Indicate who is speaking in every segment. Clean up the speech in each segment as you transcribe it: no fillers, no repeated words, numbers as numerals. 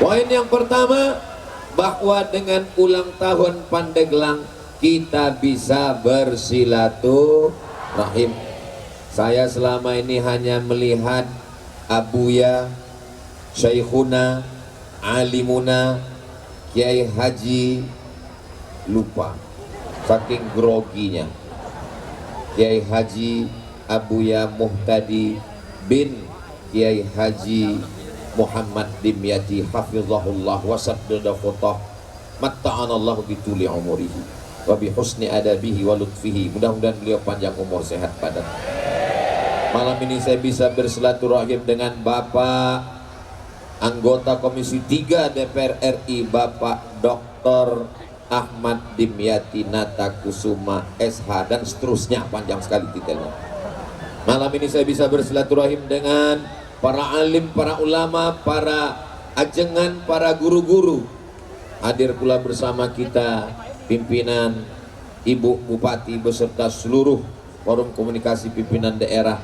Speaker 1: Poin yang pertama, bahwa dengan ulang tahun Pandeglang kita bisa bersilaturahim. Saya selama ini hanya melihat Abuya, Syekhuna, Alimuna, Kiai Haji, lupa saking groginya, Kiai Haji Abuya Muhtadi bin Kiai Haji Muhammad Dimyati hafizahullah wa saddada khutah matta'anallahu bituli umurihi wa bihusni adabihi wa lutfihi. Mudah-mudahan beliau panjang umur, sehat badan. Malam ini saya bisa bersilaturahim dengan Bapak anggota Komisi 3 DPR RI, Bapak Dr. Ahmad Dimyati Natakusuma SH, dan seterusnya, panjang sekali titelnya. Malam ini saya bisa bersilaturahim dengan para alim, para ulama, para ajengan, para guru-guru. Hadir pula bersama kita pimpinan Ibu Bupati beserta seluruh forum komunikasi pimpinan daerah,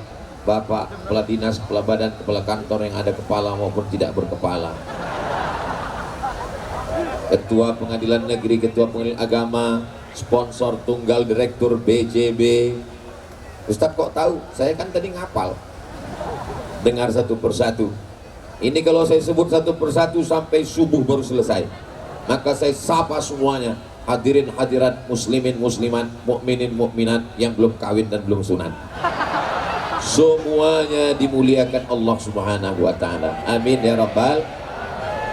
Speaker 1: Bapak Kepala Dinas, Kepala Badan, Kepala Kantor yang ada kepala maupun tidak berkepala, Ketua Pengadilan Negeri, Ketua Pengadilan Agama, sponsor tunggal Direktur BJB. Ustadz kok tahu? Saya kan tadi ngapal. Dengar satu persatu. Ini kalau saya sebut satu persatu sampai subuh baru selesai. Maka saya sapa semuanya, hadirin hadirat, muslimin muslimat, mukminin mukminat yang belum kawin dan belum sunat. Semuanya dimuliakan Allah Subhanahu wa taala. Amin ya rabbal.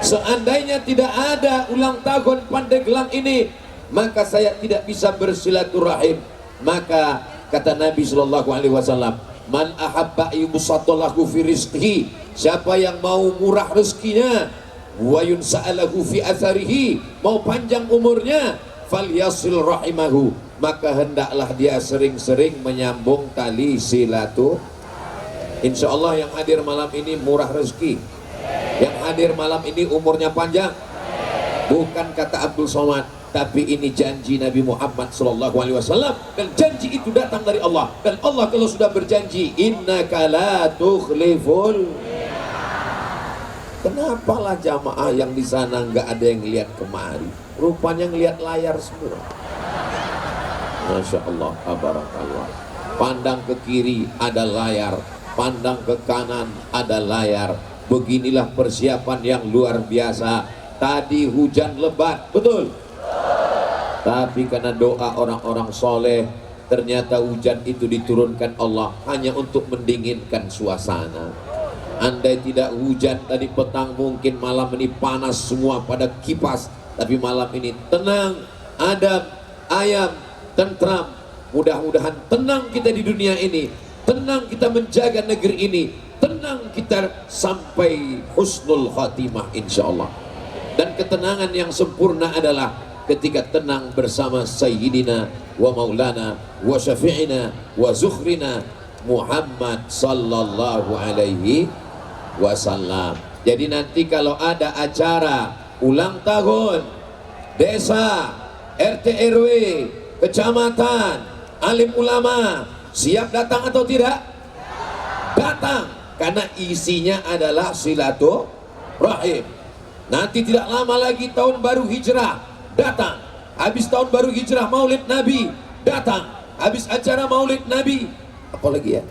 Speaker 1: Seandainya tidak ada ulang tahun Pandeglang ini, maka saya tidak bisa bersilaturahim. Maka kata Nabi sallallahu alaihi wasallam, man ahabba yubsatallahu fi rizqihi, siapa yang mau murah rezekinya, wa yunsa'alahu fi atharihi, mau panjang umurnya, falyasil rahimahu, maka hendaklah dia sering-sering menyambung tali silaturahim. Insya Allah yang hadir malam ini murah rezeki, yang hadir malam ini umurnya panjang. Bukan kata Abdul Somad, tapi ini janji Nabi Muhammad SAW, dan janji itu datang dari Allah. Dan Allah kalau sudah berjanji, innaka la tukhliful. Kenapalah jamaah yang di sana nggak ada yang lihat kemari? Rupanya ngelihat layar semua. Masya Allah, tabarakallah. Pandang ke kiri ada layar, pandang ke kanan ada layar. Beginilah persiapan yang luar biasa. Tadi hujan lebat, betul? Tapi karena doa orang-orang soleh, ternyata hujan itu diturunkan Allah hanya untuk mendinginkan suasana. Andai tidak hujan tadi petang, mungkin malam ini panas semua pada kipas. Tapi malam ini tenang, adem, ayam, tentram. Mudah-mudahan tenang kita di dunia ini, tenang kita menjaga negeri ini, tenang kita sampai husnul khatimah insyaallah. Dan ketenangan yang sempurna adalah ketika tenang bersama Sayyidina wa Maulana wa Syafi'ina wa Zukhrina Muhammad sallallahu alaihi wasallam. Jadi nanti kalau ada acara ulang tahun desa, RT RW, kecamatan, alim ulama, siap datang atau tidak? Datang, karena isinya adalah silaturahim. Nanti tidak lama lagi tahun baru hijrah, datang. Habis tahun baru hijrah maulid Nabi, datang. Habis acara maulid Nabi, apalagi ya,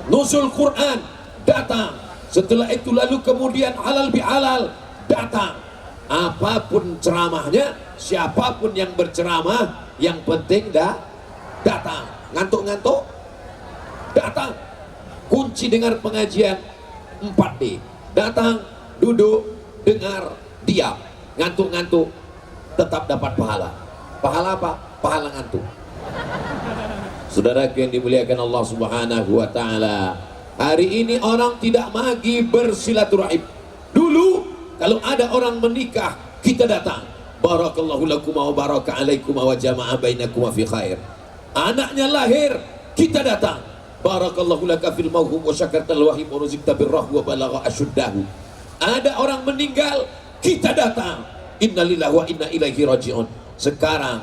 Speaker 1: nuzul Quran, datang. Setelah itu lalu kemudian halal bihalal, datang. Apapun ceramahnya, siapapun yang berceramah, yang penting datang. Ngantuk-ngantuk, datang. Kunci dengar pengajian 4D, datang, duduk, dengar, diam. Ngantuk-ngantuk tetap dapat pahala. Pahala apa? Pahala ngantuk. Saudaraku yang dimuliakan Allah Subhanahu wa taala, hari ini orang tidak lagi bersilaturahim. Dulu kalau ada orang menikah, kita datang. Barakallahu lakum wa baraka alaikum wa jama'a bainakum fi khair. Anaknya lahir, kita datang. Barakallahu laka fil mawhum wa syakartal wahim wa ruzikta birrahmu wa balagha asyuddahu. Ada orang meninggal, kita datang. Innalillahi wa inna ilaihi raji'un. Sekarang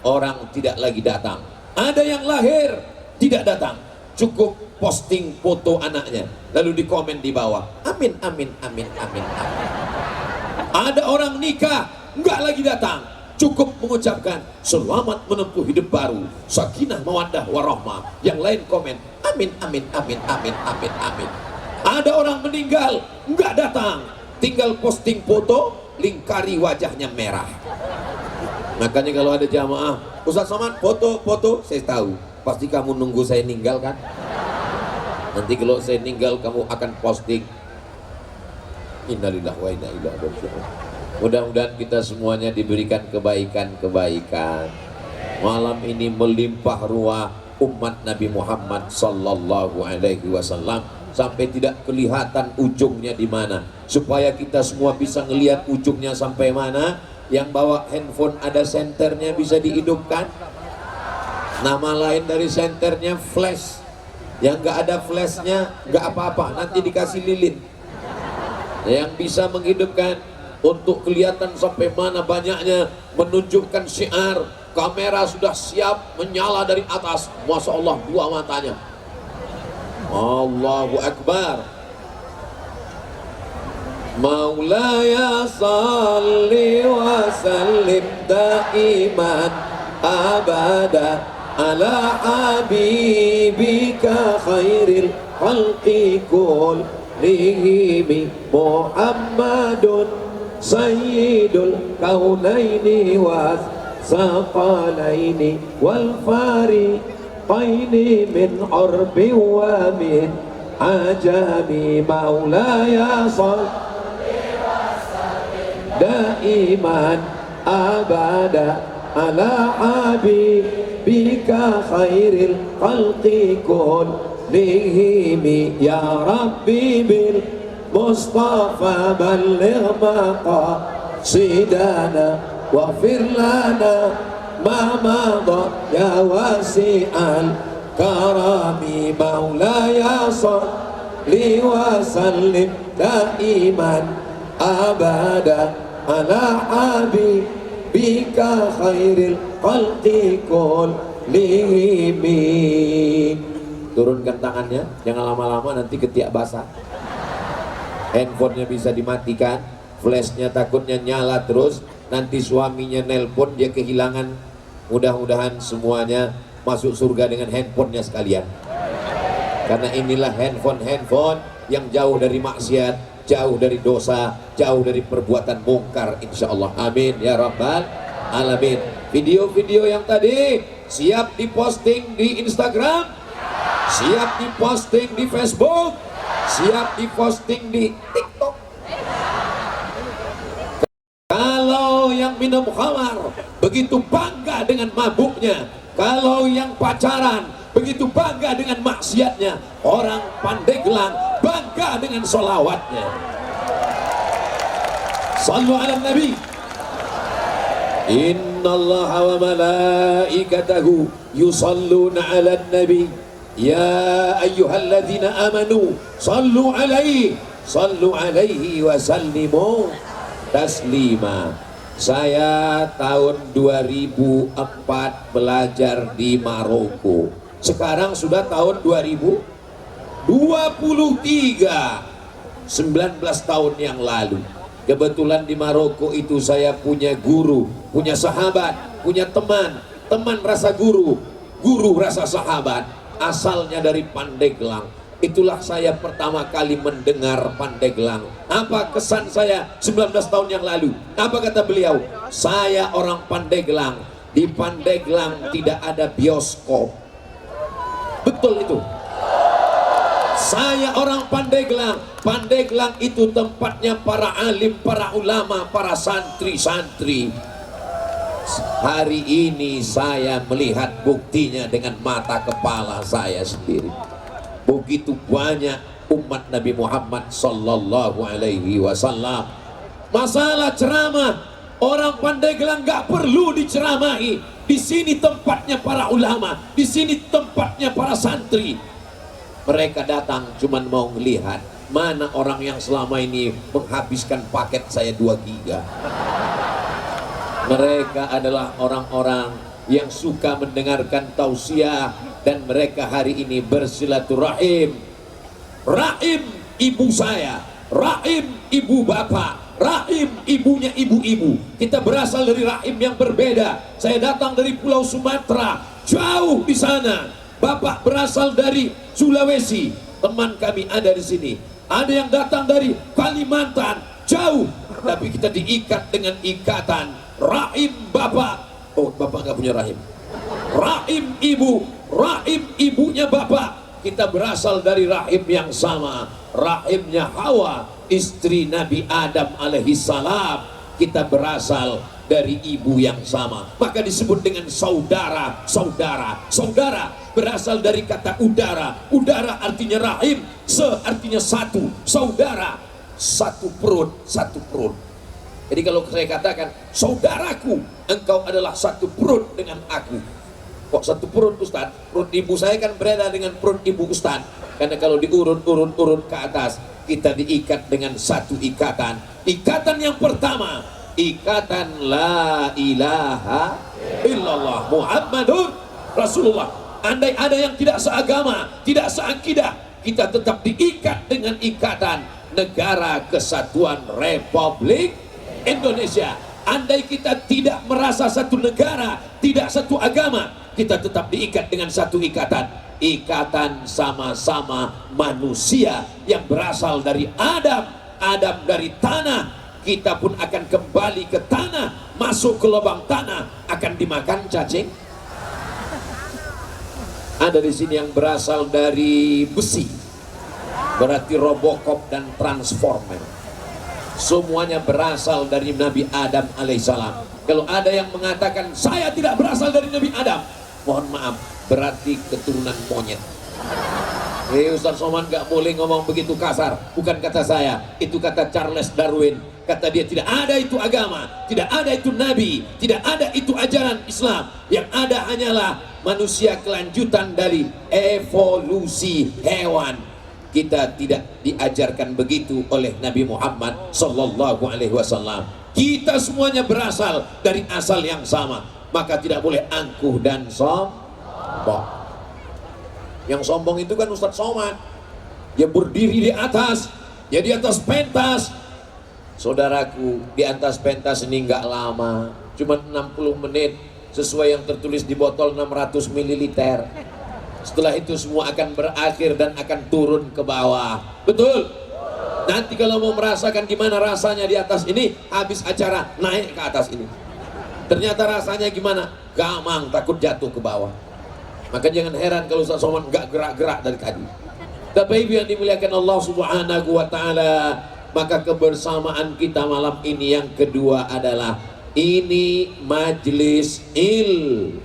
Speaker 1: orang tidak lagi datang. Ada yang lahir, tidak datang. Cukup posting foto anaknya, lalu di komen di bawah, amin amin amin amin amin. Ada orang nikah nggak lagi datang, cukup mengucapkan selamat menempuh hidup baru, sakinah mawaddah warahmah. Yang lain komen amin amin amin amin amin amin. Ada orang meninggal nggak datang, tinggal posting foto, lingkari wajahnya merah. Makanya kalau ada jamaah, Ustaz Somad foto, saya tahu pasti kamu nunggu saya ninggal kan. Nanti kalau saya ninggal kamu akan posting innalillahi wa inna ilaihi raji'un. Mudah-mudahan kita semuanya diberikan kebaikan-kebaikan. Malam ini melimpah ruah umat Nabi Muhammad sallallahu alaihi wasallam sampai tidak kelihatan ujungnya di mana. Supaya kita semua bisa ngelihat ujungnya sampai mana. Yang bawa handphone ada senternya bisa dihidupkan. Nama lain dari senternya flash. Yang nggak ada flashnya nggak apa-apa, nanti dikasih lilin. Yang bisa menghidupkan untuk kelihatan sampai mana banyaknya, menunjukkan syiar. Kamera sudah siap menyala dari atas. Masya Allah, dua matanya. Allahu Akbar. Maulaya salli wa sallim daiman abada ala habibika khairil khalqi kullihim Muhammadun sayyidul kaunaini was saqalaini wal fariqaini min urbi wa min ajami. Maulaya salli daiman abada ala habibika khairil khalqi kullihim. Ya Rabbi bil Mustafa balligh maqasidana waghfir lana ma madha ya wasi'al karami. Maulaya salli wa sallim daiman abada ala habibika khairil khalqi kullihim. Turunkan tangannya, jangan lama-lama nanti ketiak basah. Handphonenya bisa dimatikan, flashnya takutnya nyala terus, nanti suaminya nelpon dia kehilangan. Mudah-mudahan semuanya masuk surga dengan handphonenya sekalian. Karena inilah handphone yang jauh dari maksiat, jauh dari dosa, jauh dari perbuatan mungkar, insya Allah. Amin ya rabbal alamin. Video-video yang tadi siap diposting di Instagram, siap diposting di Facebook, siap diposting di TikTok. Kalau yang minum khamar begitu bangga dengan mabuknya, kalau yang pacaran begitu bangga dengan maksiatnya, orang Pandeglang bangga dengan sholawatnya. Sallu ala Nabi. Inna Allah wa malaikatahu yusalluna ala Nabi. Ya ayyuhalladzina amanu sallu alaihi wa sallimu taslima. Saya tahun 2004 belajar di Maroko. Sekarang sudah tahun 2023, 19 tahun yang lalu. Kebetulan di Maroko itu saya punya guru, punya sahabat, punya teman rasa guru, guru rasa sahabat. Asalnya dari Pandeglang. Itulah saya pertama kali mendengar Pandeglang. Apa kesan saya 19 tahun yang lalu? Apa kata beliau? Saya orang Pandeglang. Di Pandeglang tidak ada bioskop. Betul itu. Saya orang Pandeglang. Pandeglang itu tempatnya para alim, para ulama, para santri-santri. Hari ini saya melihat buktinya dengan mata kepala saya sendiri. Begitu banyak umat Nabi Muhammad sallallahu alaihi wasallam. Masalah ceramah, orang Pandeglang nggak perlu diceramahi. Di sini tempatnya para ulama, di sini tempatnya para santri. Mereka datang cuman mau melihat mana orang yang selama ini menghabiskan paket saya 2 giga. Mereka adalah orang-orang yang suka mendengarkan tausiah, dan mereka hari ini bersilaturahim. Rahim ibu saya, rahim ibu bapak, rahim ibunya ibu-ibu. Kita berasal dari rahim yang berbeda. Saya datang dari Pulau Sumatera, jauh di sana. Bapak berasal dari Sulawesi, teman kami ada di sini. Ada yang datang dari Kalimantan, jauh, tapi kita diikat dengan ikatan rahim bapak. Oh, bapak gak punya rahim. Rahim ibu, rahim ibunya bapak. Kita berasal dari rahim yang sama, rahimnya Hawa, istri Nabi Adam alaihi salam. Kita berasal dari ibu yang sama, maka disebut dengan saudara. Saudara berasal dari kata udara. Udara artinya rahim, artinya satu. Saudara, satu perut. Jadi kalau saya katakan, saudaraku, engkau adalah satu perut dengan aku. Kok satu perut, Ustaz? Perut ibu saya kan berada dengan perut ibu Ustaz. Karena kalau diurut ke atas, kita diikat dengan satu ikatan. Ikatan yang pertama, ikatan la ilaha illallah Muhammadur Rasulullah. Andai ada yang tidak seagama, tidak seakidah, kita tetap diikat dengan ikatan Negara Kesatuan Republik Indonesia. Andai kita tidak merasa satu negara, tidak satu agama, kita tetap diikat dengan satu ikatan sama-sama manusia yang berasal dari Adam dari tanah. Kita pun akan kembali ke tanah, masuk ke lubang tanah, akan dimakan cacing. Ada di sini yang berasal dari besi, berarti Robocop dan Transformer. Semuanya berasal dari Nabi Adam alaihissalam. Kalau ada yang mengatakan saya tidak berasal dari Nabi Adam, mohon maaf, berarti keturunan monyet. Ustaz Somad gak boleh ngomong begitu kasar. Bukan kata saya, itu kata Charles Darwin. Kata dia, tidak ada itu agama, tidak ada itu nabi, tidak ada itu ajaran Islam. Yang ada hanyalah manusia kelanjutan dari evolusi hewan. Kita tidak diajarkan begitu oleh Nabi Muhammad sallallahu alaihi wasallam. Kita semuanya berasal dari asal yang sama, maka tidak boleh angkuh dan sombong. Yang sombong itu kan Ustaz Somad. Dia berdiri di atas, dia di atas pentas. Saudaraku, di atas pentas ini nggak lama, cuma 60 menit sesuai yang tertulis di botol 600 ml. Setelah itu semua akan berakhir dan akan turun ke bawah. Betul? Nanti kalau mau merasakan gimana rasanya di atas ini, habis acara naik ke atas ini. Ternyata rasanya gimana? Gamang, takut jatuh ke bawah. Maka jangan heran kalau Ustaz Somad nggak gerak-gerak dari tadi. Bapak Ibu yang dimuliakan Allah Subhanahu wa Ta'ala, maka kebersamaan kita malam ini yang kedua adalah ini majelis ilmu.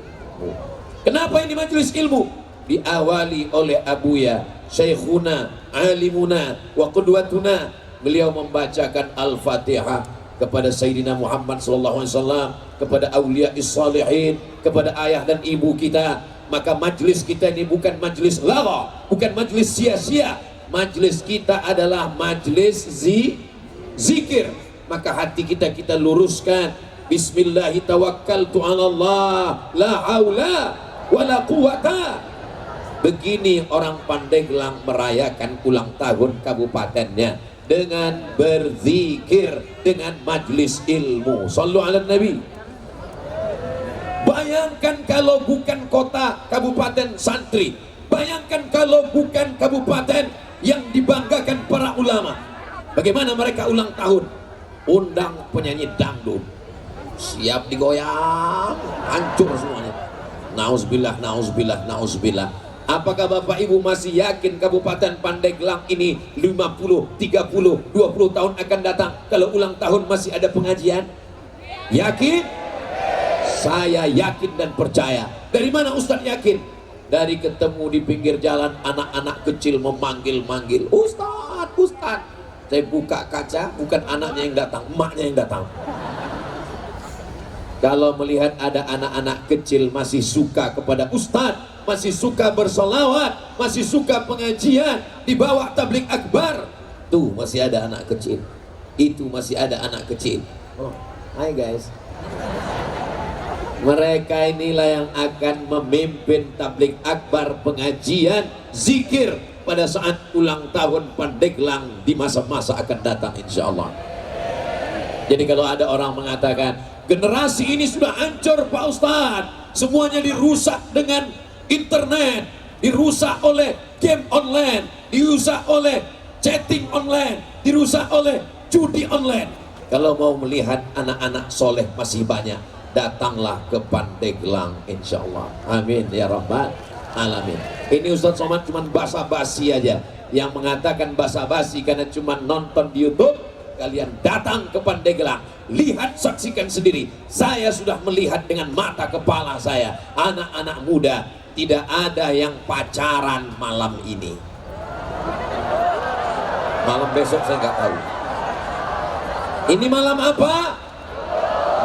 Speaker 1: Kenapa ini majelis ilmu? Diawali oleh Abuya, Syekhuna, Alimuna, wa Qudwatuna. Beliau membacakan Al-Fatihah kepada Sayyidina Muhammad SAW, kepada awliya salihin, kepada ayah dan ibu kita. Maka majlis kita ini bukan majlis lagha, bukan majlis sia-sia. Majlis kita adalah majlis zikir. Maka hati kita luruskan. Bismillahi tawakkaltu 'ala Allah, la haula wala quwata. Begini orang Pandeglang merayakan ulang tahun kabupatennya, dengan berzikir, dengan majlis ilmu. Shallu ala Nabi. Bayangkan kalau bukan kota kabupaten santri, bayangkan kalau bukan kabupaten yang dibanggakan para ulama. Bagaimana mereka ulang tahun? Undang penyanyi dangdut, siap digoyang, hancur semuanya. Nauzubillah, nauzubillah, nauzubillah. Apakah Bapak Ibu masih yakin Kabupaten Pandeglang ini 50, 30, 20 tahun akan datang kalau ulang tahun masih ada pengajian? Yakin? Saya yakin dan percaya. Dari mana Ustadz yakin? Dari ketemu di pinggir jalan anak-anak kecil memanggil-manggil, Ustadz, Ustadz. Saya buka kaca, bukan anaknya yang datang, emaknya yang datang. Kalau melihat ada anak-anak kecil masih suka kepada Ustadz, masih suka bersolawat, masih suka pengajian di bawah tablik akbar, tuh masih ada anak kecil. Itu masih ada anak kecil. Oh, hai guys. Mereka inilah yang akan memimpin tablik akbar, pengajian, zikir pada saat ulang tahun Pandeglang di masa-masa akan datang, insya Allah. Jadi kalau ada orang mengatakan generasi ini sudah hancur Pak Ustadz, semuanya dirusak dengan internet, dirusak oleh game online, dirusak oleh chatting online, dirusak oleh judi online. Kalau mau melihat anak-anak soleh masih banyak, datanglah ke Pandeglang insyaallah. Amin ya rabbal alamin. Ini Ustadz Somad cuma basa-basi aja. Yang mengatakan basa-basi karena cuma nonton di YouTube, kalian datang ke Pandeglang, lihat, saksikan sendiri. Saya sudah melihat dengan mata kepala saya, anak-anak muda tidak ada yang pacaran malam ini. Malam besok saya nggak tahu. Ini malam apa?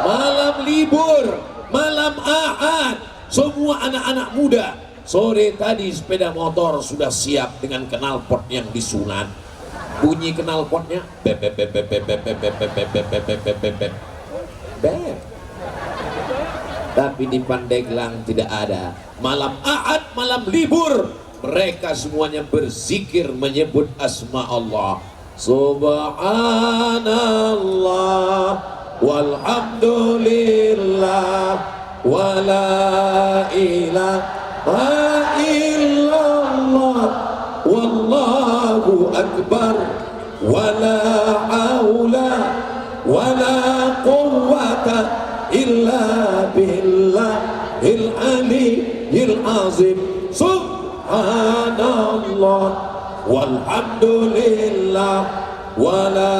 Speaker 1: Malam libur, malam Ahad. Semua anak-anak muda sore tadi sepeda motor sudah siap dengan knalpot yang disunat. Bunyi knalpotnya bep bep bep bep bep bep bep bep bep bep bep bep bep bep bep bep. Tapi di Pandeglang tidak ada. Malam Ahad, malam libur, mereka semuanya berzikir menyebut asma Allah. Subhanallah walhamdulillah wala ilaha illallah wallahu akbar wala haula wala quwwata illa billahil aliyyil azim. Subhanallah walhamdulillah wala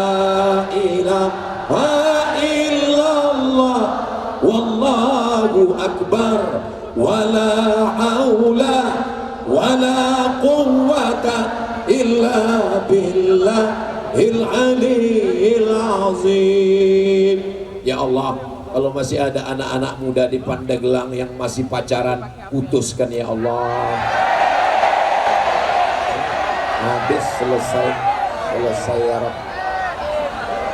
Speaker 1: ilaha illallah wallahu akbar wala haula wala quwwata illa billahil aliyyil azim. Ya Allah, kalau masih ada anak-anak muda di Pandeglang yang masih pacaran, putuskan ya Allah. Habis, selesai ya Rabb.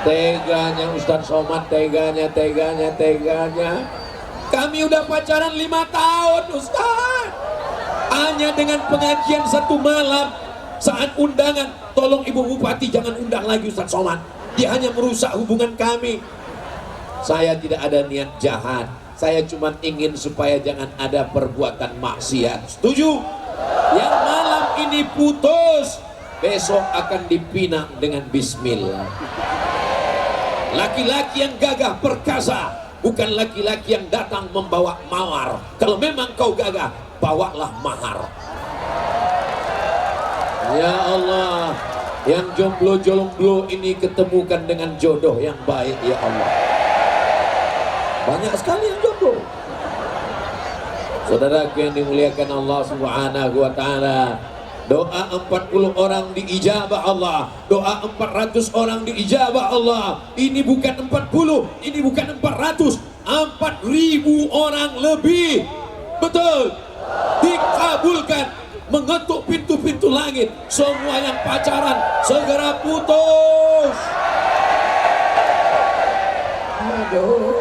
Speaker 1: Teganya Ustadz Somad, teganya. Kami udah pacaran 5 tahun Ustadz. Hanya dengan pengajian 1 malam, saat undangan, tolong Ibu Bupati jangan undang lagi Ustadz Somad. Dia hanya merusak hubungan kami. Saya tidak ada niat jahat, saya cuma ingin supaya jangan ada perbuatan maksiat. Setuju? Yang malam ini putus, besok akan dipinang dengan bismillah. Laki-laki yang gagah perkasa, bukan laki-laki yang datang membawa mawar. Kalau memang kau gagah, bawalah mahar. Ya Allah, yang jomblo-jomblo ini ketemukan dengan jodoh yang baik ya Allah. Banyak sekali yang jomblo. Saudaraku yang dimuliakan Allah Subhanahu wa taala, doa 40 orang diijabah Allah, doa 400 orang diijabah Allah. Ini bukan 40, ini bukan 400, 4.000 orang lebih. Betul, dikabulkan, mengetuk pintu-pintu langit. Semua yang pacaran segera putus. Aduh,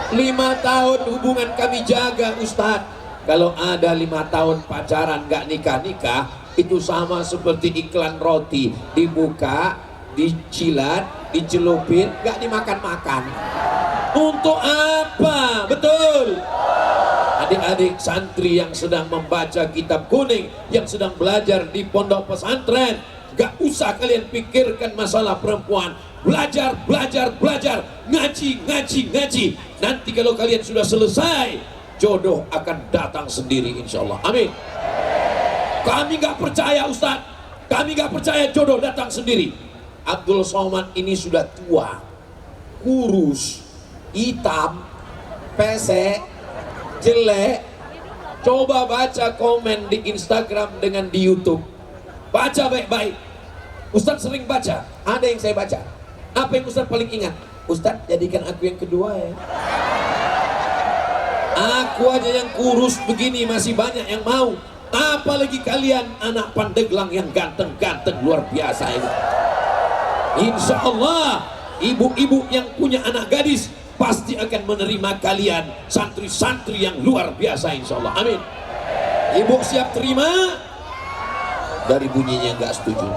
Speaker 1: 5 tahun hubungan kami jaga Ustadz. Kalau ada 5 tahun pacaran gak nikah-nikah, itu sama seperti iklan roti, dibuka, dicilat, dicelupin, gak dimakan-makan. Untuk apa? Betul. Adik-adik santri yang sedang membaca kitab kuning, yang sedang belajar di pondok pesantren, gak usah kalian pikirkan masalah perempuan. Belajar, ngaji. Nanti kalau kalian sudah selesai, jodoh akan datang sendiri insyaallah. Amin. Kami gak percaya Ustaz, kami gak percaya jodoh datang sendiri. Abdul Somad ini sudah tua, kurus, hitam, pesek, jelek. Coba baca komen di Instagram dengan di YouTube, baca baik-baik. Ustaz sering baca, ada yang saya baca. Apa yang Ustaz paling ingat? Ustaz, jadikan aku yang kedua ya. Aku aja yang kurus begini masih banyak yang mau, apalagi kalian anak Pandeglang yang ganteng-ganteng luar biasa ini. Insya Allah ibu-ibu yang punya anak gadis pasti akan menerima kalian, santri-santri yang luar biasa insya Allah. Amin. Ibu siap terima? Dari bunyinya nggak setuju.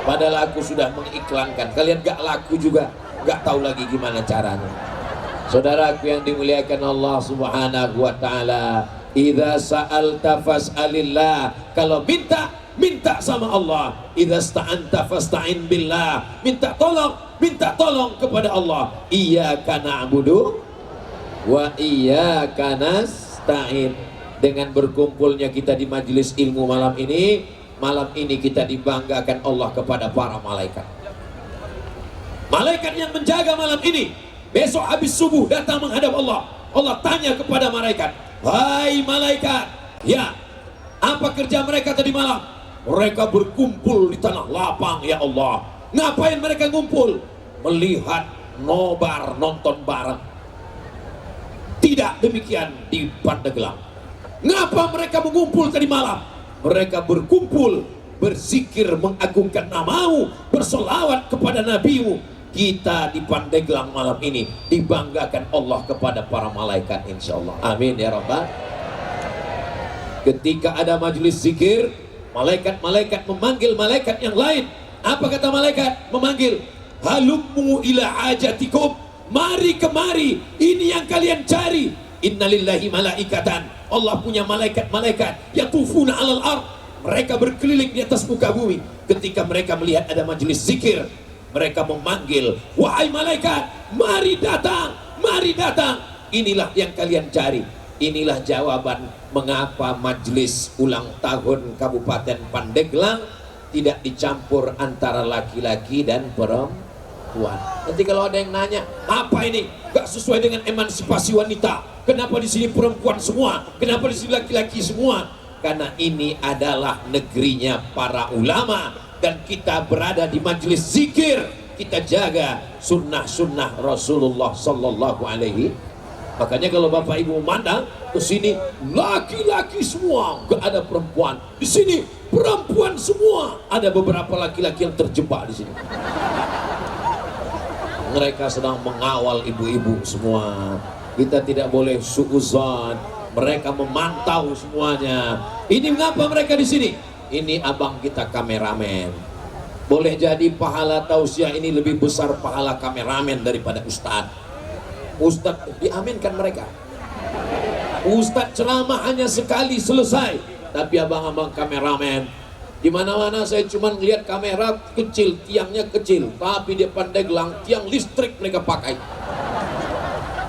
Speaker 1: Padahal aku sudah mengiklankan, kalian gak laku juga. nggak tahu lagi gimana caranya. Saudaraku yang dimuliakan Allah Subhanahu wa taala, idza sa'alta fas'alillah, kalau minta sama Allah. Idza sta'anta fasta'in billah, minta tolong kepada Allah. Iyyaka na'budu wa iyyaka nasta'in. Dengan berkumpulnya kita di majelis ilmu malam ini kita dibanggakan Allah kepada para malaikat. Malaikat yang menjaga malam ini besok habis subuh datang menghadap Allah. Allah tanya kepada malaikat, "Hai malaikat, ya, apa kerja mereka tadi malam?" Mereka berkumpul di tanah lapang, ya Allah. Ngapain mereka ngumpul? Melihat nobar, nonton bareng. Tidak demikian di Pandeglang. Ngapa mereka mengumpul tadi malam? Mereka berkumpul, berzikir, mengagungkan namamu, bersolawat kepada nabimu. Kita di Pandeglang malam ini dibanggakan Allah kepada para malaikat, insya Allah. Amin ya Rabbal. Ketika ada majelis zikir, malaikat-malaikat memanggil malaikat yang lain. Apa kata malaikat? Memanggil, halummu ila ajatikum, mari kemari, ini yang kalian cari. Innalillahi malaikatan, Allah punya malaikat-malaikat yatufuna alal ard, mereka berkeliling di atas muka bumi. Ketika mereka melihat ada majelis zikir, mereka memanggil, wahai malaikat, mari datang, mari datang. Inilah yang kalian cari. Inilah jawaban mengapa majelis ulang tahun Kabupaten Pandeglang tidak dicampur antara laki-laki dan perempuan. Nanti kalau ada yang nanya, apa ini? Gak sesuai dengan emansipasi wanita. Kenapa di sini perempuan semua? Kenapa di sini laki-laki semua? Karena ini adalah negerinya para ulama. Dan kita berada di majelis zikir, kita jaga sunnah-sunnah Rasulullah Sallallahu Alaihi. Makanya kalau bapak ibu memandang ke sini laki-laki semua, gak ada perempuan. Di sini perempuan semua, ada beberapa laki-laki yang terjebak di sini. Mereka sedang mengawal ibu-ibu semua. Kita tidak boleh suuzon. Mereka memantau semuanya. Ini mengapa mereka di sini? Ini abang kita kameramen. Boleh jadi pahala tausiah ini lebih besar pahala kameramen daripada ustadz. Ustadz diaminkan mereka. Ustadz ceramah hanya sekali selesai. Tapi abang-abang kameramen, di mana-mana saya cuma lihat kamera kecil, tiangnya kecil, tapi di Pandeglang tiang listrik mereka pakai.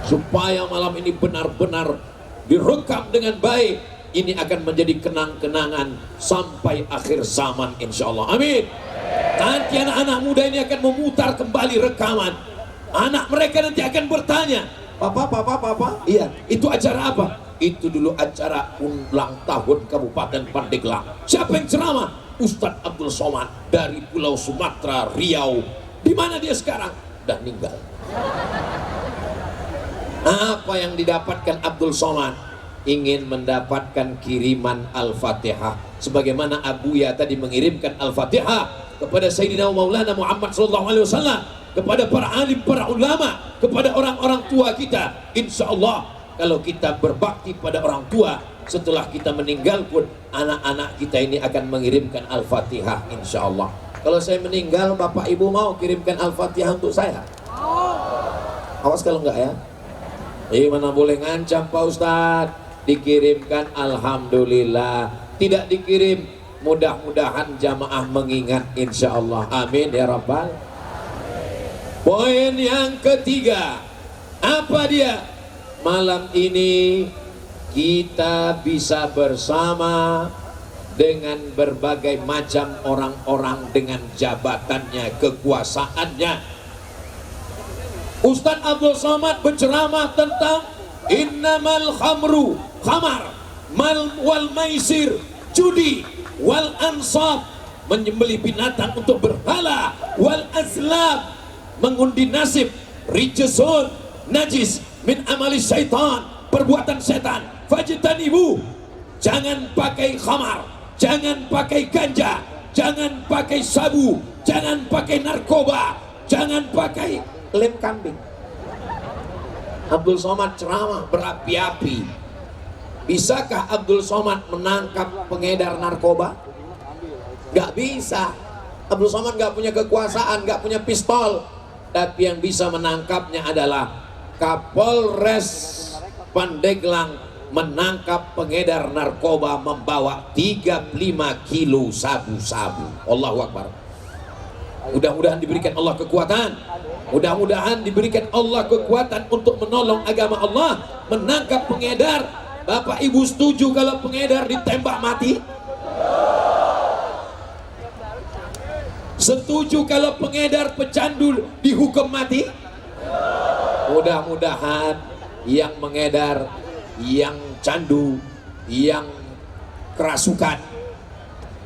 Speaker 1: Supaya malam ini benar-benar direkam dengan baik. Ini akan menjadi kenang-kenangan sampai akhir zaman, insya Allah. Amin. Nanti anak-anak muda ini akan memutar kembali rekaman. Anak mereka nanti akan bertanya, Papa, iya, itu acara apa? Itu dulu acara ulang tahun Kabupaten Pandeglang. Siapa yang ceramah? Ustadz Abdul Somad dari Pulau Sumatera, Riau. Di mana dia sekarang? Dah meninggal. Apa yang didapatkan Abdul Somad? Ingin mendapatkan kiriman Al-Fatihah, sebagaimana Abuya tadi mengirimkan Al-Fatihah kepada Sayyidina Maulana Muhammad SAW, kepada para alim, para ulama, kepada orang-orang tua kita. Insya Allah kalau kita berbakti pada orang tua, setelah kita meninggal pun anak-anak kita ini akan mengirimkan Al-Fatihah, insya Allah. Kalau saya meninggal, bapak ibu mau kirimkan Al-Fatihah untuk saya? Awas kalau enggak ya. Mana boleh ngancam Pak Ustadz. Dikirimkan, alhamdulillah. Tidak dikirim, mudah-mudahan jamaah mengingat, insya Allah. Amin ya Rabbal. Poin yang ketiga, apa dia? Malam ini kita bisa bersama dengan berbagai macam orang-orang dengan jabatannya, kekuasaannya. Ustadz Abdul Somad berceramah tentang innamal khamru, khamar, wal maisir, judi, wal ansab, menyembelih binatang untuk berhala, wal azlam, mengundi nasib, rijsun, najis, min amali syaitan, perbuatan setan. Fajtanibu, jangan pakai khamar, jangan pakai ganja, jangan pakai sabu, jangan pakai narkoba, jangan pakai lem kambing. Abdul Somad ceramah berapi-api. Bisakah Abdul Somad menangkap pengedar narkoba? Gak bisa. Abdul Somad gak punya kekuasaan, gak punya pistol. tapi yang bisa menangkapnya adalah Kapolres Pandeglang menangkap pengedar narkoba membawa 35 kilo sabu-sabu. Allahu Akbar. Mudah-mudahan diberikan Allah kekuatan, mudah-mudahan diberikan Allah kekuatan untuk menolong agama Allah, menangkap pengedar. Bapak Ibu setuju kalau pengedar ditembak mati? Setuju kalau pengedar pecandu dihukum mati? Mudah-mudahan yang mengedar, yang candu, yang kerasukan.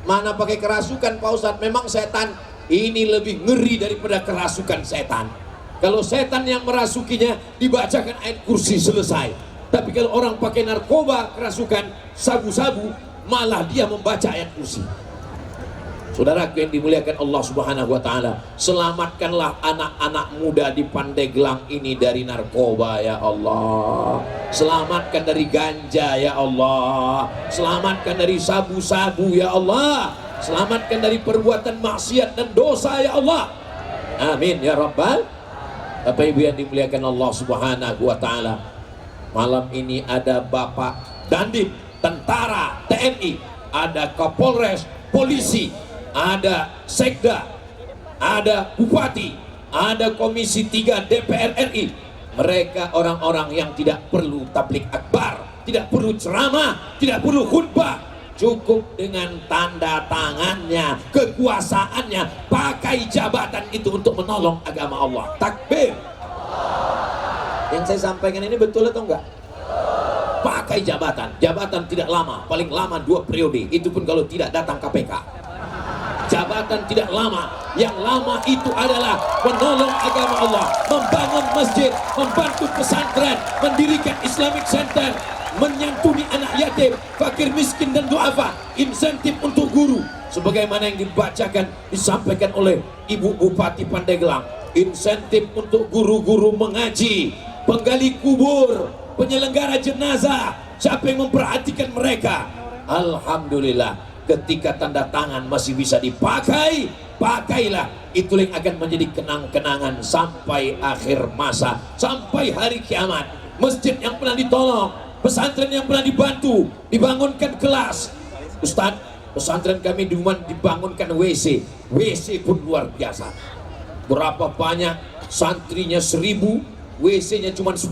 Speaker 1: Mana pakai kerasukan Pak Ustadz? Memang setan ini lebih ngeri daripada kerasukan setan. Kalau setan yang merasukinya dibacakan ayat kursi selesai. Tapi kalau orang pakai narkoba, kerasukan, sabu-sabu, malah dia membaca ayat kursi. Saudaraku yang dimuliakan Allah Subhanahu wa taala, selamatkanlah anak-anak muda di Pandeglang ini dari narkoba ya Allah. Selamatkan dari ganja ya Allah. Selamatkan dari sabu-sabu ya Allah. Selamatkan dari perbuatan maksiat dan dosa ya Allah. Amin ya rabbal. Bapak Ibu yang dimuliakan Allah Subhanahu wa taala, malam ini ada Bapak Dandim, tentara, TNI, ada Kapolres, polisi, ada Sekda, ada Bupati, ada Komisi 3 DPR RI. Mereka orang-orang yang tidak perlu tablik akbar, tidak perlu ceramah, tidak perlu khutbah. Cukup dengan tanda tangannya, kekuasaannya, pakai jabatan itu untuk menolong agama Allah. Takbir. Yang saya sampaikan ini betul atau enggak? Pakai jabatan, jabatan tidak lama, paling lama 2 periode, itu pun kalau tidak datang KPK. Jabatan tidak lama, yang lama itu adalah menolong agama Allah, membangun masjid, membantu pesantren, mendirikan Islamic Center, menyantuni anak yatim, fakir miskin dan duafa, insentif untuk guru, sebagaimana yang dibacakan, disampaikan oleh Ibu Bupati Pandeglang, insentif untuk guru-guru mengaji, penggali kubur, penyelenggara jenazah, siapa yang memperhatikan mereka. Alhamdulillah, ketika tanda tangan masih bisa dipakai, pakailah. Itu yang akan menjadi kenang-kenangan sampai akhir masa, sampai hari kiamat. Masjid yang pernah ditolong, pesantren yang pernah dibantu, dibangunkan kelas. Ustadz, pesantren kami dibangunkan WC, WC pun luar biasa. Berapa banyak santrinya 1000, WC-nya cuma 10.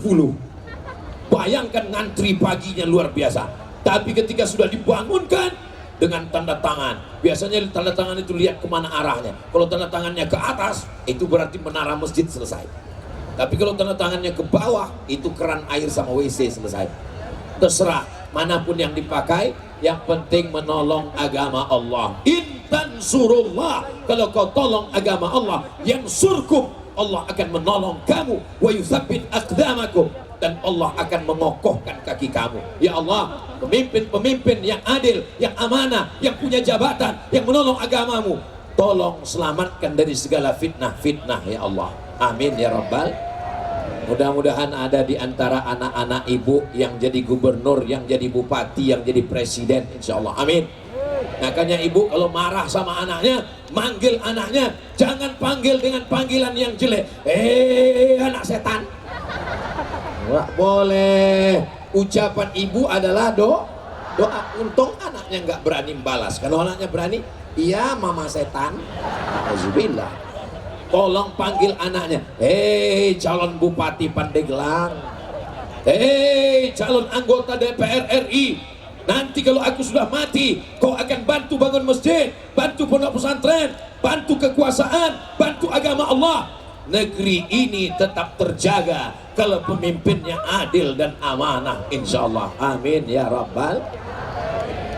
Speaker 1: Bayangkan ngantri paginya luar biasa. Tapi ketika sudah dibangunkan dengan tanda tangan, biasanya tanda tangan itu lihat kemana arahnya. Kalau tanda tangannya ke atas, itu berarti menara masjid selesai. Tapi kalau tanda tangannya ke bawah, itu keran air sama WC selesai. Terserah manapun yang dipakai, yang penting menolong agama Allah. Intan surullah, kalau kau tolong agama Allah, yang surkum, Allah akan menolong kamu. Wa yuthabbit aqdamakum, dan Allah akan mengokohkan kaki kamu. Ya Allah, pemimpin-pemimpin yang adil, yang amanah, yang punya jabatan, yang menolong agamamu, tolong selamatkan dari segala fitnah-fitnah ya Allah. Amin ya rabbal. Mudah-mudahan ada di antara anak-anak ibu yang jadi gubernur, yang jadi bupati, yang jadi presiden, insya Allah. Amin. Makanya ibu kalau marah sama anaknya, manggil anaknya, jangan panggil dengan panggilan yang jelek. Anak setan. Nggak boleh. Ucapan ibu adalah doa. Untung anaknya nggak berani membalas. Kalau anaknya berani, iya mama setan. Alhamdulillah. Tolong panggil anaknya. Calon Bupati Pandeglang, calon anggota DPR RI, nanti kalau aku sudah mati, kau akan bantu bangun masjid, bantu pondok pesantren, bantu kekuasaan, bantu agama Allah. Negeri ini tetap terjaga kalau pemimpinnya adil dan amanah, insya Allah. Amin ya rabbal.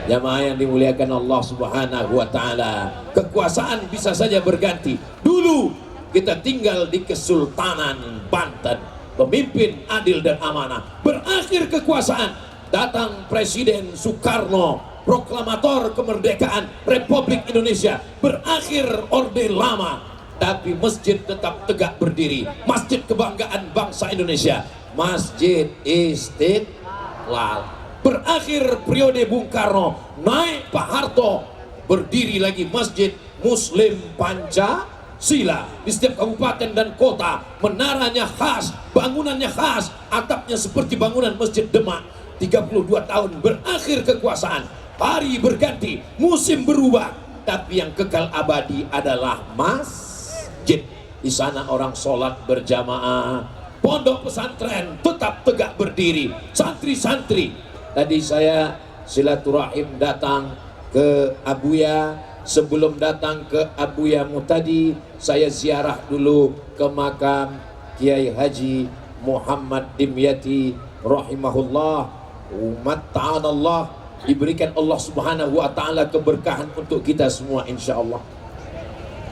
Speaker 1: Jamaah yang dimuliakan Allah Subhanahu wa taala, kekuasaan bisa saja berganti. Dulu kita tinggal di Kesultanan Banten, pemimpin adil dan amanah. Berakhir kekuasaan, datang Presiden Soekarno, proklamator kemerdekaan Republik Indonesia. Berakhir Orde Lama, tapi masjid tetap tegak berdiri. Masjid kebanggaan bangsa Indonesia, Masjid Istiqlal. Berakhir periode Bung Karno, naik Pak Harto, berdiri lagi Masjid Muslim Pancasila. sila di setiap kabupaten dan kota. Menaranya khas, bangunannya khas, atapnya seperti bangunan Masjid Demak. 32 tahun berakhir kekuasaan, hari berganti, musim berubah, tapi yang kekal abadi adalah masjid. Di sana orang sholat berjamaah, pondok pesantren tetap tegak berdiri, santri-santri. Tadi saya silaturahim datang ke Abuya. Sebelum datang ke Abuya Muhtadi, saya ziarah dulu ke makam Kiai Haji Muhammad Dimyati rahimahullah. Umat ta'ala, diberikan Allah subhanahu wa ta'ala keberkahan untuk kita semua insya Allah.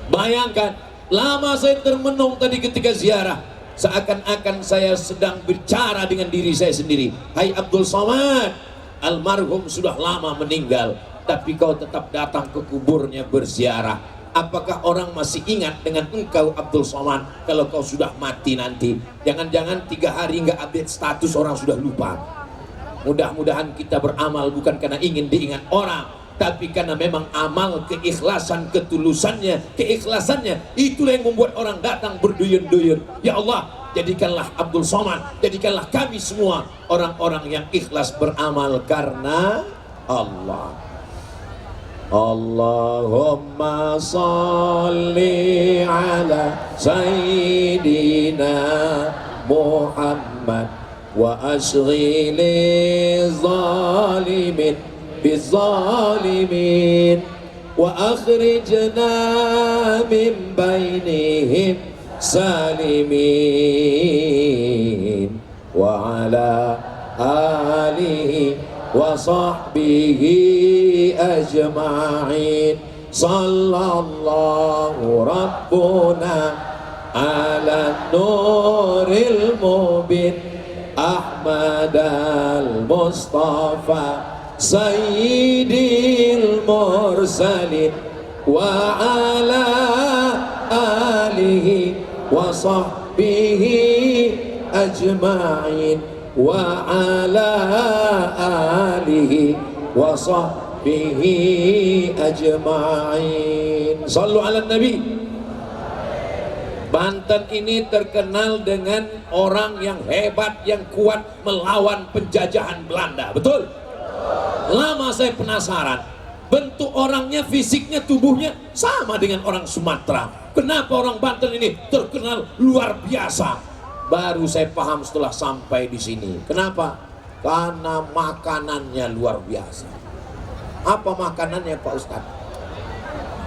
Speaker 1: Bayangkan, lama saya termenung tadi ketika ziarah, seakan-akan saya sedang bicara dengan diri saya sendiri. Hai Abdul Somad, almarhum sudah lama meninggal, tapi kau tetap datang ke kuburnya berziarah. Apakah orang masih ingat dengan engkau Abdul Somad kalau kau sudah mati nanti? Jangan-jangan 3 hari nggak update status, orang sudah lupa. Mudah-mudahan kita beramal bukan karena ingin diingat orang, tapi karena memang amal, keikhlasan, ketulusannya, keikhlasannya, itulah yang membuat orang datang berduyun-duyun. Ya Allah, jadikanlah Abdul Somad, jadikanlah kami semua orang-orang yang ikhlas beramal karena Allah. Allahumma salli ala Sayyidina Muhammad wa ashghili zalimin bizzalimin wa akhrijna min bainihim salimin wa ala alihi wa sahbihi ajma'in. Sallallahu rabbuna ala nuril mubin Ahmad al-Mustafa Sayyidil Mursalin wa ala alihi wa sahbihi ajma'in wa ala alihi wa sahbihi ajma'in. Sallu ala Nabi. Banten ini terkenal dengan orang yang hebat, yang kuat melawan penjajahan Belanda. Betul? Lama saya penasaran, bentuk orangnya, fisiknya, tubuhnya sama dengan orang Sumatera. Kenapa orang Banten ini terkenal luar biasa? Baru saya paham setelah sampai di sini. Kenapa? Karena makanannya luar biasa. Apa makanannya Pak Ustadz?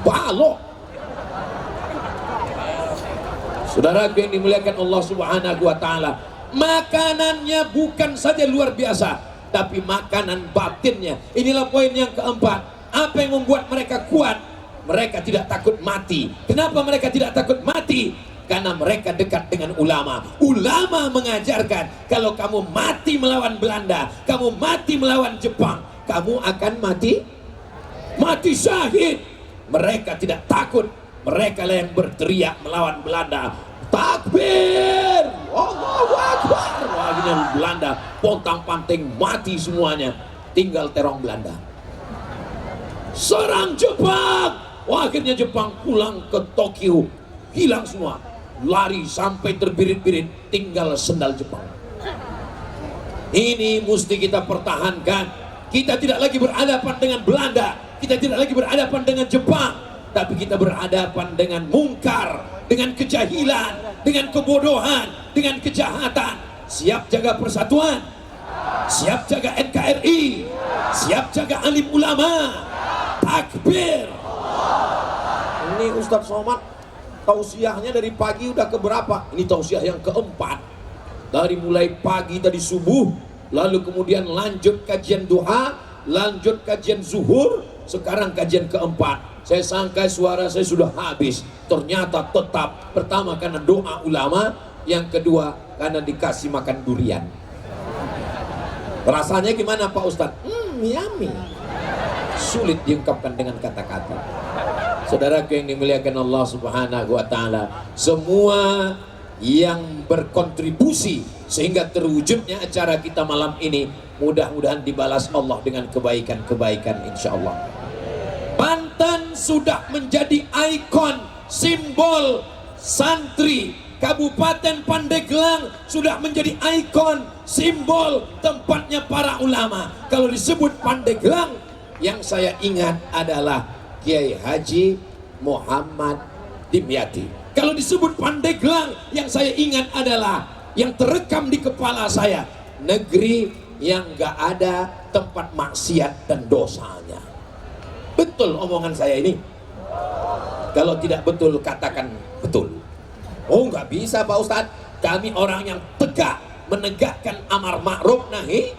Speaker 1: Balok. Saudara yang dimuliakan Allah subhanahu wa ta'ala, makanannya bukan saja luar biasa, tapi makanan batinnya. Inilah poin yang keempat. Apa yang membuat mereka kuat? Mereka tidak takut mati. Kenapa mereka tidak takut mati? Karena mereka dekat dengan ulama. Ulama mengajarkan, kalau kamu mati melawan Belanda, kamu mati melawan Jepang, kamu akan mati syahid. Mereka tidak takut. Mereka lah yang berteriak melawan Belanda. Takbir, Allahu Akbar. Akhirnya Belanda pontang-panting mati semuanya. Tinggal terong Belanda. Serang Jepang. Akhirnya Jepang pulang ke Tokyo. Hilang semua. Lari sampai terbirit-birit. Tinggal sendal Jepang. Ini mesti kita pertahankan. Kita tidak lagi berhadapan dengan Belanda. Kita tidak lagi berhadapan dengan Jepang, tapi kita berhadapan dengan mungkar, dengan kejahilan, dengan kebodohan, dengan kejahatan. Siap jaga persatuan, siap jaga NKRI, siap jaga alim ulama. Takbir. Ini Ustadz Somad tausiahnya dari pagi udah keberapa? Ini tausiah yang keempat. Dari mulai pagi tadi subuh, lalu kemudian lanjut kajian duha, lanjut kajian zuhur, sekarang kajian keempat. Saya sangka suara saya sudah habis, ternyata tetap. Pertama karena doa ulama, yang kedua karena dikasih makan durian. Rasanya gimana Pak Ustadz? Yummy. Sulit diungkapkan dengan kata-kata. Saudaraku yang dimuliakan Allah subhanahu wa ta'ala, semua yang berkontribusi sehingga terwujudnya acara kita malam ini, mudah-mudahan dibalas Allah dengan kebaikan-kebaikan insya Allah. Banten sudah menjadi ikon simbol santri Kabupaten Pandeglang, sudah menjadi ikon, simbol tempatnya para ulama. Kalau disebut Pandeglang, yang saya ingat adalah Kiai Haji Muhammad Dimyati. Kalau disebut Pandeglang, yang saya ingat adalah, yang terekam di kepala saya, negeri yang gak ada tempat maksiat dan dosanya. Betul omongan saya ini? Kalau tidak betul, katakan betul. Oh, nggak bisa Pak Ustadz, kami orang yang tegak menegakkan amar ma'ruf nahi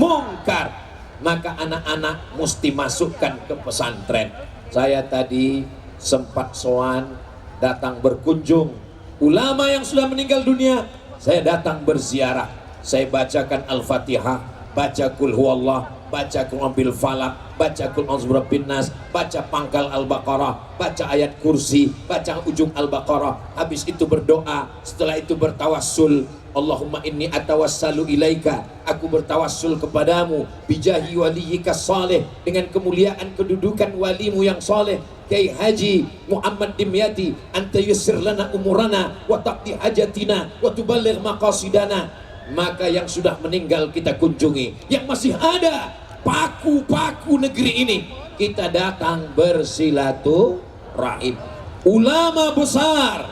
Speaker 1: mungkar. Maka anak-anak mesti masukkan ke pesantren. Saya tadi sempat sowan, datang berkunjung ulama yang sudah meninggal dunia. Saya datang berziarah, saya bacakan Al-Fatihah, baca Qul Huwallah, baca Qul Bil Falaq, baca Qul A'udzu Birabbin Nas, baca pangkal Al-Baqarah, baca ayat kursi, baca ujung Al-Baqarah. Habis itu berdoa, setelah itu bertawassul. Allahumma inni atawassalu ilaika, aku bertawassul kepadamu bijahi waliyika saleh, dengan kemuliaan kedudukan walimu yang saleh Kiai Haji Muhammad Dimyati, anta yussir lana umurana wa taqdi hajatina wa tuballigh maqasidana. Maka yang sudah meninggal kita kunjungi, yang masih ada paku-paku negeri ini kita datang bersilaturahim. Ulama besar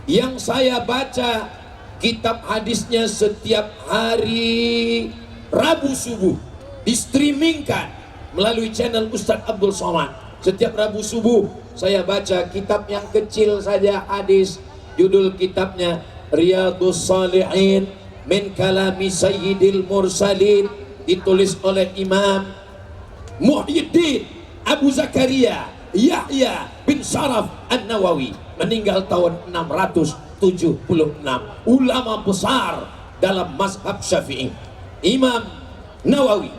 Speaker 1: yang saya baca kitab hadisnya setiap hari Rabu subuh, distreamingkan melalui channel Ustadz Abdul Somad. Setiap Rabu subuh saya baca kitab yang kecil saja hadis, judul kitabnya Riyadhus Shalihin min kalami Sayyidil Mursalin, ditulis oleh Imam Muhyiddin Abu Zakaria Yahya bin Sharaf An-Nawawi, meninggal tahun 676, ulama besar dalam mazhab Syafi'i. Imam Nawawi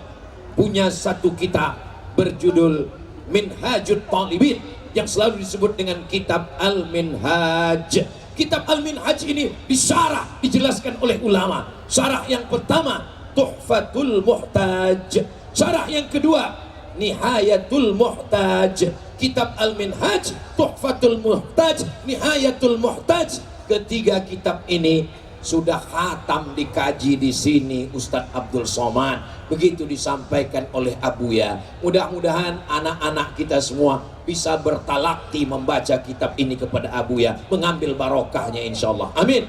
Speaker 1: punya satu kitab berjudul Minhajut Talibin, yang selalu disebut dengan kitab Al-Minhaj. Kitab Al-Minhaj ini disyarah, dijelaskan oleh ulama. Syarah yang pertama Tuhfatul Muhtaj, syarah yang kedua Nihayatul Muhtaj. Kitab Al-Minhaj, Tuhfatul Muhtaj, Nihayatul Muhtaj. Ketiga kitab ini sudah khatam dikaji di sini Ustadz Abdul Somad. Begitu disampaikan oleh Abuya. Mudah-mudahan anak-anak kita semua bisa bertalakti membaca kitab ini kepada Abuya, mengambil barokahnya insyaallah. Amin.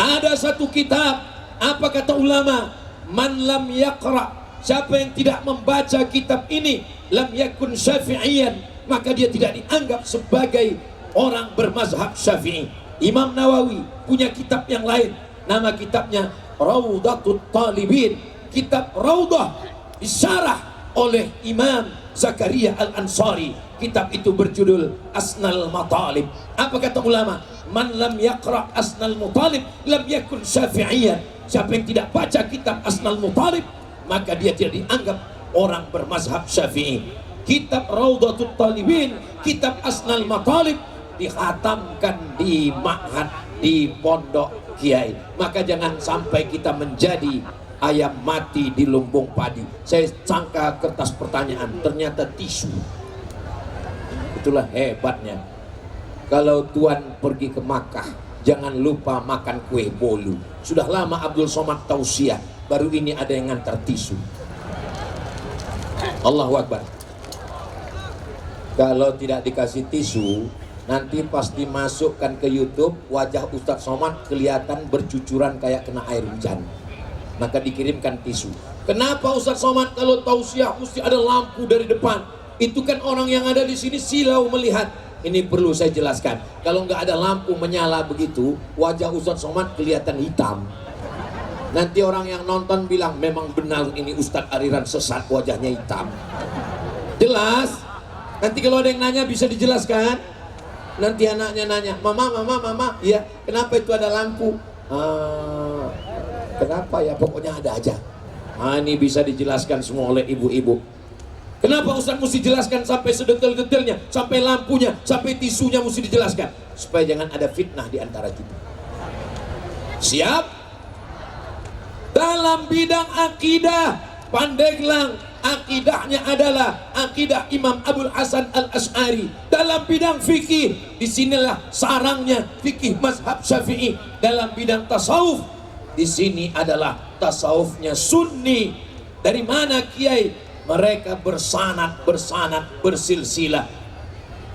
Speaker 1: Ada satu kitab, apa kata ulama? Man lam yaqra, siapa yang tidak membaca kitab ini, lam yakun syafi'iyan, maka dia tidak dianggap sebagai orang bermazhab Syafi'i. Imam Nawawi punya kitab yang lain, nama kitabnya Raudhatut Talibin. Kitab Raudah disyarah oleh Imam Zakaria Al-Ansari. Kitab itu berjudul Asnal Matalib. Apa kata ulama? Man lam yaqra Asnal Matalib lam yakun syafi'iyan. Siapa yang tidak baca kitab Asnal Matalib, maka dia tidak dianggap orang bermazhab Syafi'i. Kitab Raudhatut Talibin, kitab Asnal Matalib dikhatamkan di ma'had, di pondok kiai. Maka jangan sampai kita menjadi ayam mati di lumbung padi. Saya sangka kertas pertanyaan, ternyata tisu. Itulah hebatnya. Kalau Tuan pergi ke Makkah, jangan lupa makan kue bolu. Sudah lama Abdul Somad tausiah, baru ini ada yang ngantar tisu. Allahu Akbar. Kalau tidak dikasih tisu, nanti pas dimasukkan ke YouTube, wajah Ustadz Somad kelihatan bercucuran kayak kena air hujan. Maka dikirimkan tisu. Kenapa Ustadz Somad kalau tausiah mesti ada lampu dari depan? Itu kan orang yang ada di sini silau melihat. Ini perlu saya jelaskan. Kalau nggak ada lampu menyala begitu, wajah Ustadz Somad kelihatan hitam. Nanti orang yang nonton bilang, memang benar ini Ustadz aliran sesat, wajahnya hitam. Jelas? Nanti kalau ada yang nanya bisa dijelaskan. Nanti anaknya nanya, mama, iya, kenapa itu ada lampu? Kenapa ya? Pokoknya ada aja. Ini bisa dijelaskan semua oleh ibu-ibu. Kenapa Ustaz mesti jelaskan sampai sedetail-detailnya, sampai lampunya, sampai tisunya mesti dijelaskan, supaya jangan ada fitnah di antara kita. Siap? Dalam bidang akidah, Pandeglang akidahnya adalah akidah Imam Abul Hasan Al-Asy'ari. Dalam bidang fikih, disinilah sarangnya fikih mazhab Syafi'i. Dalam bidang tasawuf, di sini adalah tasawufnya Sunni. Dari mana kiai? Mereka bersanad bersilsilah.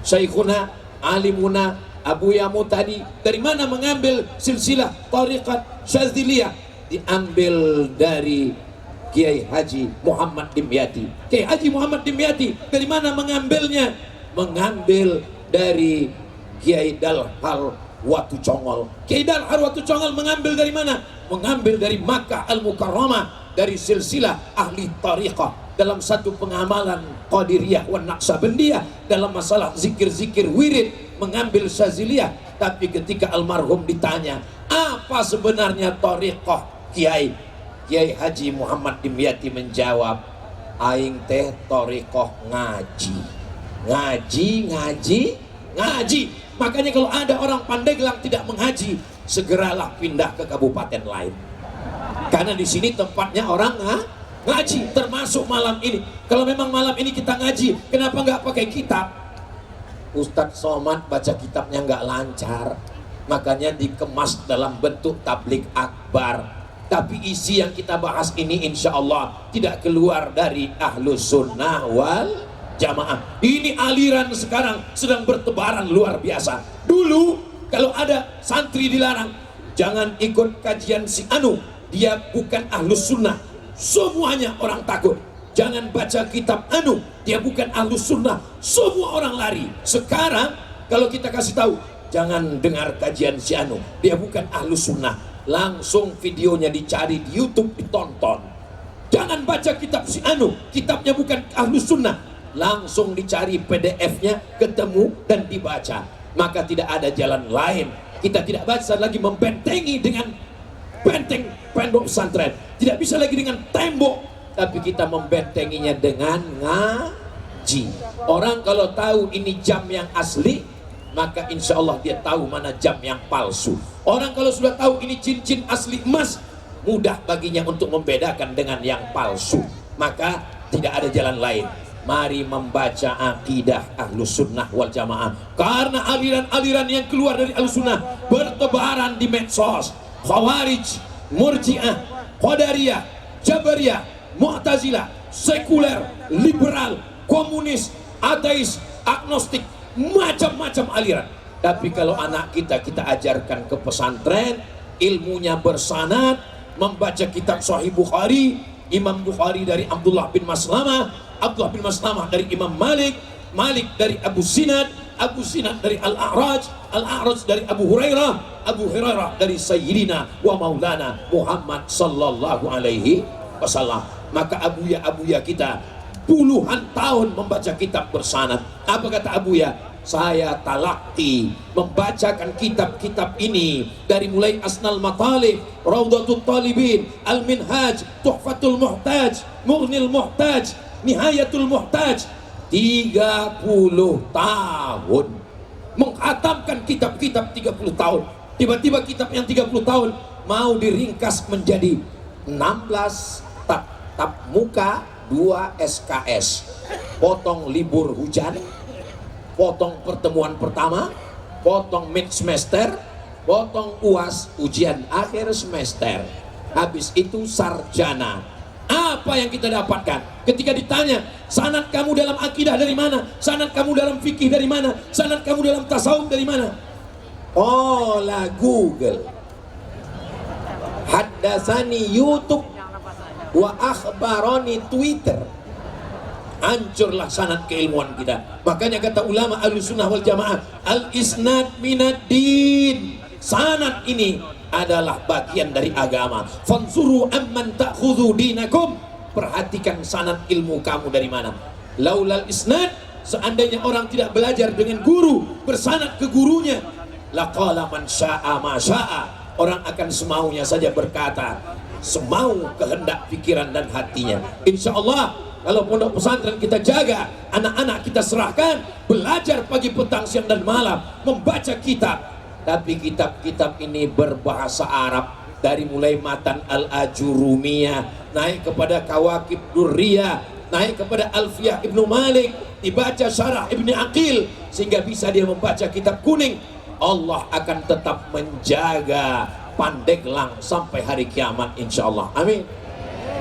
Speaker 1: Syekhuna, alimuna, Abu Yamu tadi dari mana mengambil silsilah tariqat Syadziliyah? Diambil dari Kiai Haji Muhammad Dimyati. Kiai Haji Muhammad Dimyati dari mana mengambilnya? Mengambil dari Kiai Dalhar Watu Congol. Kiai Dalhar Watu Congol mengambil dari mana? Mengambil dari Makkah Al-Mukarramah, dari silsilah ahli tariqah. Dalam satu pengamalan Qadiriyah wa Naqsabandiyah, dalam masalah zikir-zikir wirid, mengambil Syadziliyah. Tapi ketika almarhum ditanya, apa sebenarnya tariqah Kiai? Kiai Haji Muhammad Dimyati menjawab, aing teh tariqah ngaji. Ngaji. Makanya kalau ada orang Pandeglang tidak mengaji, segeralah pindah ke kabupaten lain. Karena di sini tempatnya orang ngaji, termasuk malam ini. Kalau memang malam ini kita ngaji, kenapa nggak pakai kitab? Ustadz Somad baca kitabnya nggak lancar, makanya dikemas dalam bentuk tablik akbar. Tapi isi yang kita bahas ini insya Allah tidak keluar dari Ahlus Sunnah wal Jamaah. Ini aliran sekarang sedang bertebaran luar biasa. Dulu kalau ada santri dilarang, jangan ikut kajian si anu, dia bukan Ahlus Sunnah. Semuanya orang takut. Jangan baca kitab anu, dia bukan Ahlus Sunnah. Semua orang lari. Sekarang kalau kita kasih tahu, jangan dengar kajian si anu, dia bukan Ahlus Sunnah, langsung videonya dicari di YouTube, ditonton. Jangan baca kitab si anu, kitabnya bukan Ahlus Sunnah, langsung dicari PDF-nya, ketemu dan dibaca. Maka tidak ada jalan lain. Kita tidak baca lagi membentengi dengan benteng pondok pesantren, tidak bisa lagi dengan tembok, tapi kita membentenginya dengan ngaji. Orang kalau tahu ini jam yang asli, maka insya Allah dia tahu mana jam yang palsu. Orang kalau sudah tahu ini cincin asli emas, mudah baginya untuk membedakan dengan yang palsu. Maka tidak ada jalan lain. Mari membaca akidah Ahlus Sunnah wal Jamaah. Karena aliran-aliran yang keluar dari Ahlus Sunnah bertebaran di medsos. Khawarij, Murji'ah, Qadariyah, Jabariyah, Mu'tazilah, sekuler, liberal, komunis, ateis, agnostik, macam-macam aliran. Tapi kalau anak kita ajarkan ke pesantren, ilmunya bersanad, membaca kitab Sahih Bukhari, Imam Bukhari dari Abdullah bin Maslamah, Abdullah bin Maslamah dari Imam Malik, Malik dari Abu Zinad, Abu Zinad dari Al-A'raj, Al-A'raj dari Abu Hurairah, Abu Hurairah dari Sayyidina wa Maulana Muhammad sallallahu alaihi wasallam. Maka abuya kita puluhan tahun membaca kitab bersanad. Apa kata abuya? Saya talaqi membacakan kitab-kitab ini dari mulai Asnal Matalib, Raudatul Talibin, Al-Minhaj, Tuhfatul Muhtaj, Mughnil Muhtaj, Nihayatul Muhtaj. 30 tahun menghatamkan kitab-kitab 30 tahun. Tiba-tiba kitab yang 30 tahun mau diringkas menjadi 16 tatap muka, 2 SKS. Potong libur hujan, potong pertemuan pertama, potong mid semester, potong UAS, ujian akhir semester. Habis itu sarjana. Apa yang kita dapatkan? Ketika ditanya, sanad kamu dalam akidah dari mana? Sanad kamu dalam fikih dari mana? Sanad kamu dalam tasawuf dari mana? Oh lah Google. Haddasani YouTube wa akhbaroni Twitter. Hancurlah sanad keilmuan kita. Makanya kata ulama Ahlussunnah wal Jamaah, al-isnad minad din. Sanad ini adalah bagian dari agama. Fanzuru amman ta'khudhu dinakum. Perhatikan sanad ilmu kamu dari mana. Laulal isnad, seandainya orang tidak belajar dengan guru, bersanad ke gurunya, laqala man syaa ma syaa. Orang akan semaunya saja berkata, semau kehendak pikiran dan hatinya. Insya Allah kalau pondok pesantren kita jaga, anak-anak kita serahkan, belajar pagi, petang, siang dan malam, membaca kitab. Tapi kitab-kitab ini berbahasa Arab, dari mulai matan al-ajurumiyah naik kepada kawakib durriyah, naik kepada Alfiyah Ibnu Malik, dibaca Syarah Ibnu Aqil, sehingga bisa dia membaca kitab kuning. Allah akan tetap menjaga Pandeglang sampai hari kiamat insyaallah. Amin.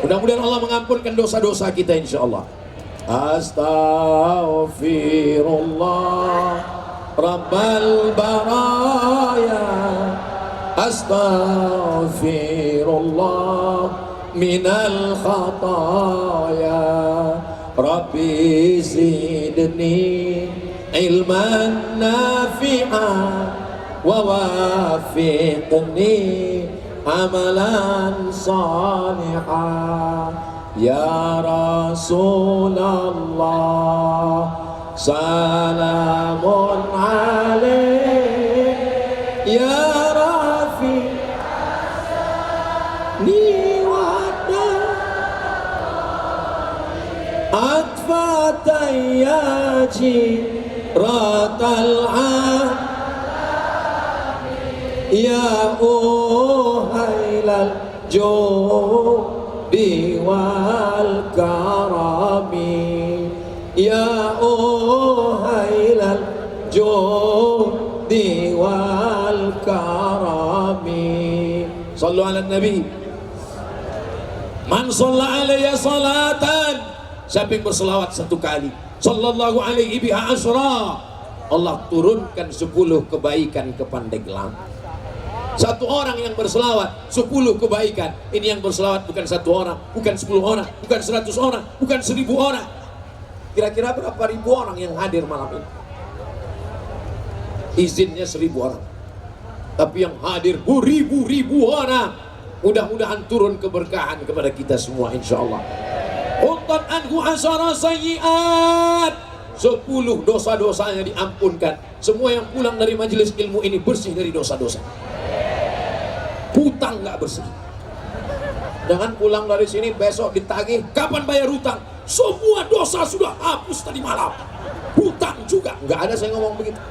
Speaker 1: Mudah-mudahan Allah mengampunkan dosa-dosa kita insyaallah. Astaghfirullah Rabbal baraya, astaghfirullah minal khataya, Rabbi zidni ilman nafi'an wa wafiqni amalan salihah. Ya Rasulullah salamun alaik, ya Rafi ni wada atfatan yaji ratal ya uhailal judi wal karami, ya uhailal judi wal karami. Sallu ala nabi. Man shalla alayya salatan, siapa yang berselawat satu kali, sallallahu alaihi biha asyra, Allah turunkan 10 kebaikan ke Pandeglang. Satu orang yang berselawat 10 kebaikan. Ini yang berselawat bukan 1 orang, bukan 10 orang, bukan 100 orang, bukan 1000 orang. Kira-kira berapa ribu orang yang hadir malam ini? Izinnya 1000 orang, tapi yang hadir beribu-ribu orang. Mudah-mudahan turun keberkahan kepada kita semua insyaallah. Quttan anhu asyara sayyi'at, 10 dosa-dosanya diampunkan. Semua yang pulang dari majelis ilmu ini bersih dari dosa-dosa. Hutang nggak bersih. Jangan pulang dari sini besok ditagih, kapan bayar hutang? Semua dosa sudah hapus tadi malam. Hutang juga nggak ada, saya ngomong begitu.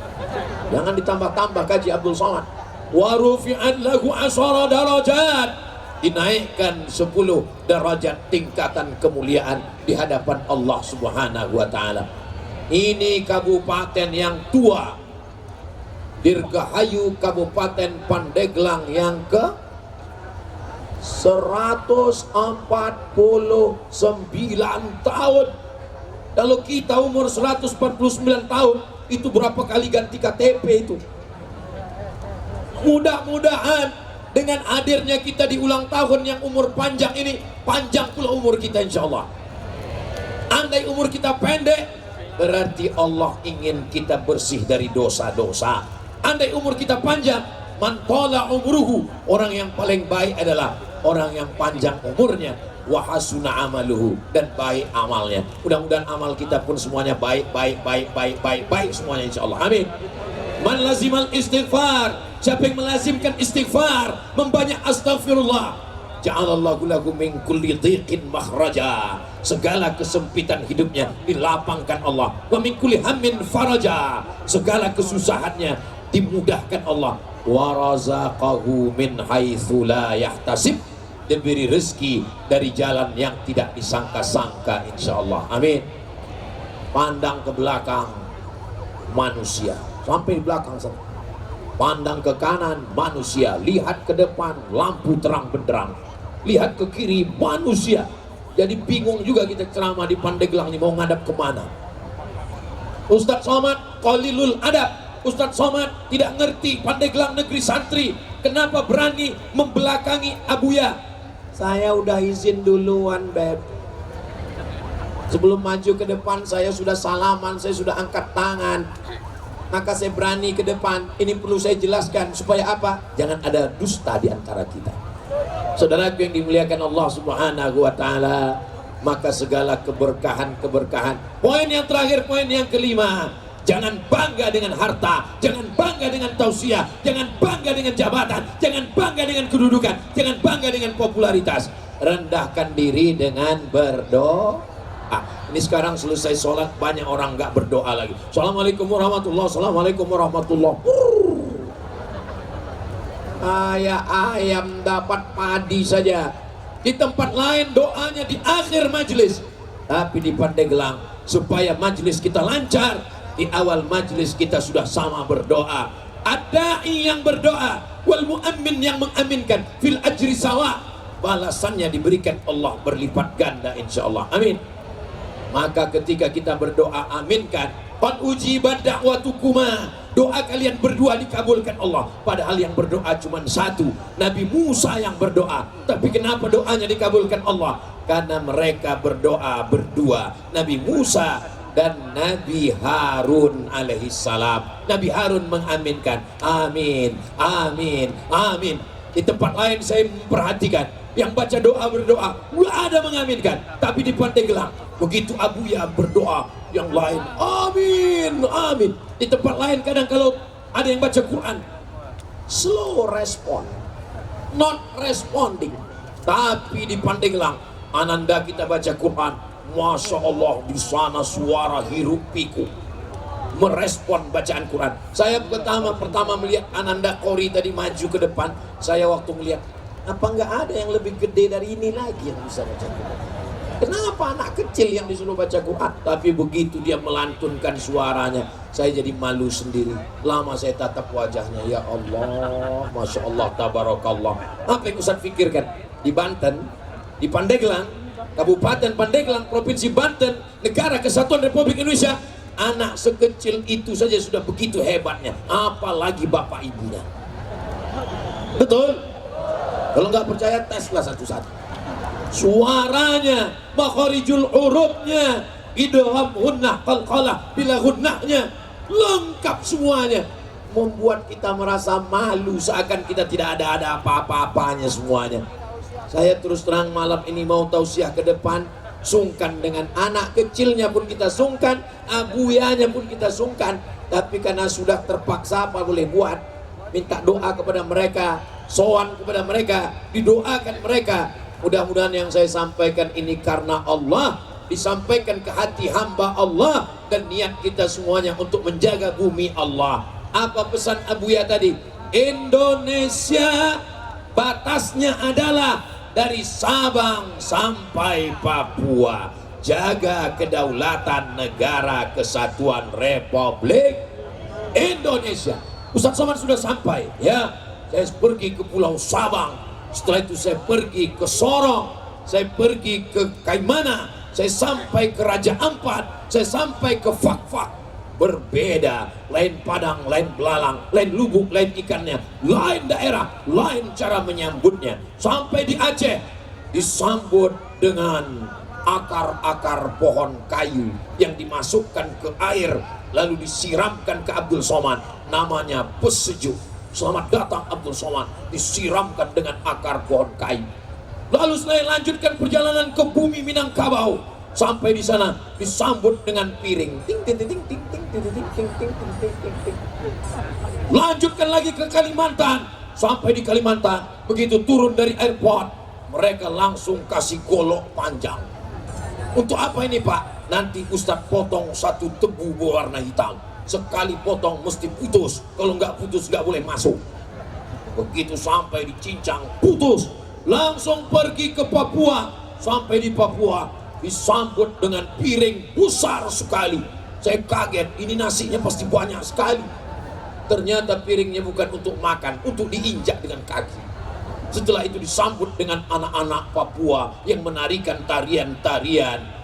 Speaker 1: Jangan ditambah-tambah kaji Abdul Somad. Wa rufi'at lahu asyara darajat, dinaikkan 10 derajat tingkatan kemuliaan di hadapan Allah Subhanahu wa taala. Ini kabupaten yang tua, Dirgahayu Kabupaten Pandeglang yang ke 149 tahun. Kalau kita umur 149 tahun, itu berapa kali ganti KTP itu? Mudah-mudahan dengan hadirnya kita di ulang tahun yang umur panjang ini, panjang pula umur kita insyaallah. Andai umur kita pendek, berarti Allah ingin kita bersih dari dosa-dosa. Andai umur kita panjang, man tala umruhu, orang yang paling baik adalah orang yang panjang umurnya, wa hasuna amaluhu, dan baik amalnya. Mudah-mudahan amal kita pun semuanya baik semuanya insyaallah. Amin. Man lazimal istighfar, siapa yang melazimkan istighfar, membanyak astagfirullah, ja'alallahu lahu min kulli dhiqin makhraja, segala kesempitan hidupnya dilapangkan Allah. Wa min kulli hammin faraja, segala kesusahannya dimudahkan Allah. Wa razaqahu min haitsu la yahtasib, diberi rezeki dari jalan yang tidak disangka-sangka insyaallah. Amin. Pandang ke belakang, manusia sampai di belakang sana. Pandang ke kanan, manusia. Lihat ke depan, lampu terang benderang. Lihat ke kiri, manusia. Jadi bingung juga kita ceramah di Pandeglang ini mau ngadap kemana. Ustadz Somad qalilul adab. Ustadz Somad tidak ngerti Pandeglang negeri santri. Kenapa berani membelakangi Abuya? Saya udah izin duluan, Beb. Sebelum maju ke depan saya sudah salaman, saya sudah angkat tangan. Maka saya berani ke depan. Ini perlu saya jelaskan supaya apa? Jangan ada dusta di antara kita. Saudaraku yang dimuliakan Allah Subhanahu wa taala, maka segala keberkahan. Poin yang terakhir, poin yang kelima. Jangan bangga dengan harta, jangan bangga dengan tausiah, jangan bangga dengan jabatan, jangan bangga dengan kedudukan, jangan bangga dengan popularitas. Rendahkan diri dengan berdoa. Ini sekarang selesai sholat banyak orang nggak berdoa lagi. Assalamualaikum warahmatullahi wabarakatuh. Assalamualaikum warahmatullahi wabarakatuh. Ayam dapat padi saja. Di tempat lain doanya di akhir majelis. Tapi di Pandeglang, supaya majlis kita lancar, di awal majlis kita sudah sama berdoa. Ada yang berdoa, wal mu'ammin yang mengaminkan, fil ajri sawa, balasannya diberikan Allah berlipat ganda insyaallah. Amin. Maka ketika kita berdoa aminkan, qad ujibat da'watukuma, doa kalian berdua dikabulkan Allah. Padahal yang berdoa cuma satu, Nabi Musa yang berdoa. Tapi kenapa doanya dikabulkan Allah? Karena mereka berdoa berdua, Nabi Musa dan Nabi Harun alaihissalam. Nabi Harun mengaminkan, amin, amin, amin. Di tempat lain saya memperhatikan, yang baca doa berdoa, nggak ada mengaminkan. Tapi di Pandeglang, begitu Abuya berdoa, yang lain amin, amin. Di tempat lain kadang kalau ada yang baca Quran, slow respon, not responding. Tapi di Pandeglang, Ananda kita baca Quran, Masya Allah, di sana suara hiruk pikuk merespon bacaan Quran. Saya pertama melihat Ananda Qori tadi maju ke depan, saya waktu melihat, apa nggak ada yang lebih gede dari ini lagi yang bisa baca Quran? Kenapa anak kecil yang disuruh baca Quran? Tapi begitu dia melantunkan suaranya, saya jadi malu sendiri. Lama saya tatap wajahnya, ya Allah, Masya Allah, Tabarakallah. Apa yang Ustaz pikirkan? Di Banten, di Pandeglang, Kabupaten Pandeglang, Provinsi Banten, Negara Kesatuan Republik Indonesia, anak sekecil itu saja sudah begitu hebatnya, apalagi bapak ibunya. Betul? Kalau nggak percaya, teslah satu-satu. Suaranya, makharijul hurufnya, idgham gunnah, qalqalah, bila gunnahnya, lengkap semuanya. Membuat kita merasa malu, seakan kita tidak ada apa-apanya semuanya. Saya terus terang malam ini mau tausiah ke depan, sungkan dengan anak kecilnya pun kita sungkan, abuyanya pun kita sungkan. Tapi karena sudah terpaksa, apa boleh buat? Minta doa kepada mereka, sowan kepada mereka, didoakan mereka. Mudah-mudahan yang saya sampaikan ini karena Allah, disampaikan ke hati hamba Allah, dan niat kita semuanya untuk menjaga bumi Allah. Apa pesan Abuya tadi? Indonesia batasnya adalah dari Sabang sampai Papua. Jaga kedaulatan negara kesatuan Republik Indonesia. Ustaz Somad sudah sampai, ya. Saya pergi ke Pulau Sabang, setelah itu saya pergi ke Sorong, saya pergi ke Kaimana, saya sampai ke Raja Ampat, saya sampai ke Fak-Fak. Berbeda, lain Padang, lain belalang, lain lubuk, lain ikannya, lain daerah, lain cara menyambutnya. Sampai di Aceh, disambut dengan akar-akar pohon kayu yang dimasukkan ke air, lalu disiramkan ke Abdul Somad, namanya pesejuk. Selamat datang Abdul Somad, disiramkan dengan akar pohon kayu. Lalu saya lanjutkan perjalanan ke bumi Minangkabau. Sampai di sana disambut dengan piring. Ting ting ting ting ting ting ting ting ting ting ting ting. Lanjutkan lagi ke Kalimantan. Sampai di Kalimantan, begitu turun dari airport, mereka langsung kasih golok panjang. Untuk apa ini Pak? Nanti Ustadz potong satu tebu berwarna hitam. Sekali potong mesti putus. Kalau nggak putus nggak boleh masuk. Begitu sampai di Cincang, putus. Langsung pergi ke Papua. Sampai di Papua, disambut dengan piring besar sekali. Saya kaget, ini nasinya pasti banyak sekali. Ternyata piringnya bukan untuk makan, untuk diinjak dengan kaki. Setelah itu disambut dengan anak-anak Papua yang menarikan tarian-tarian.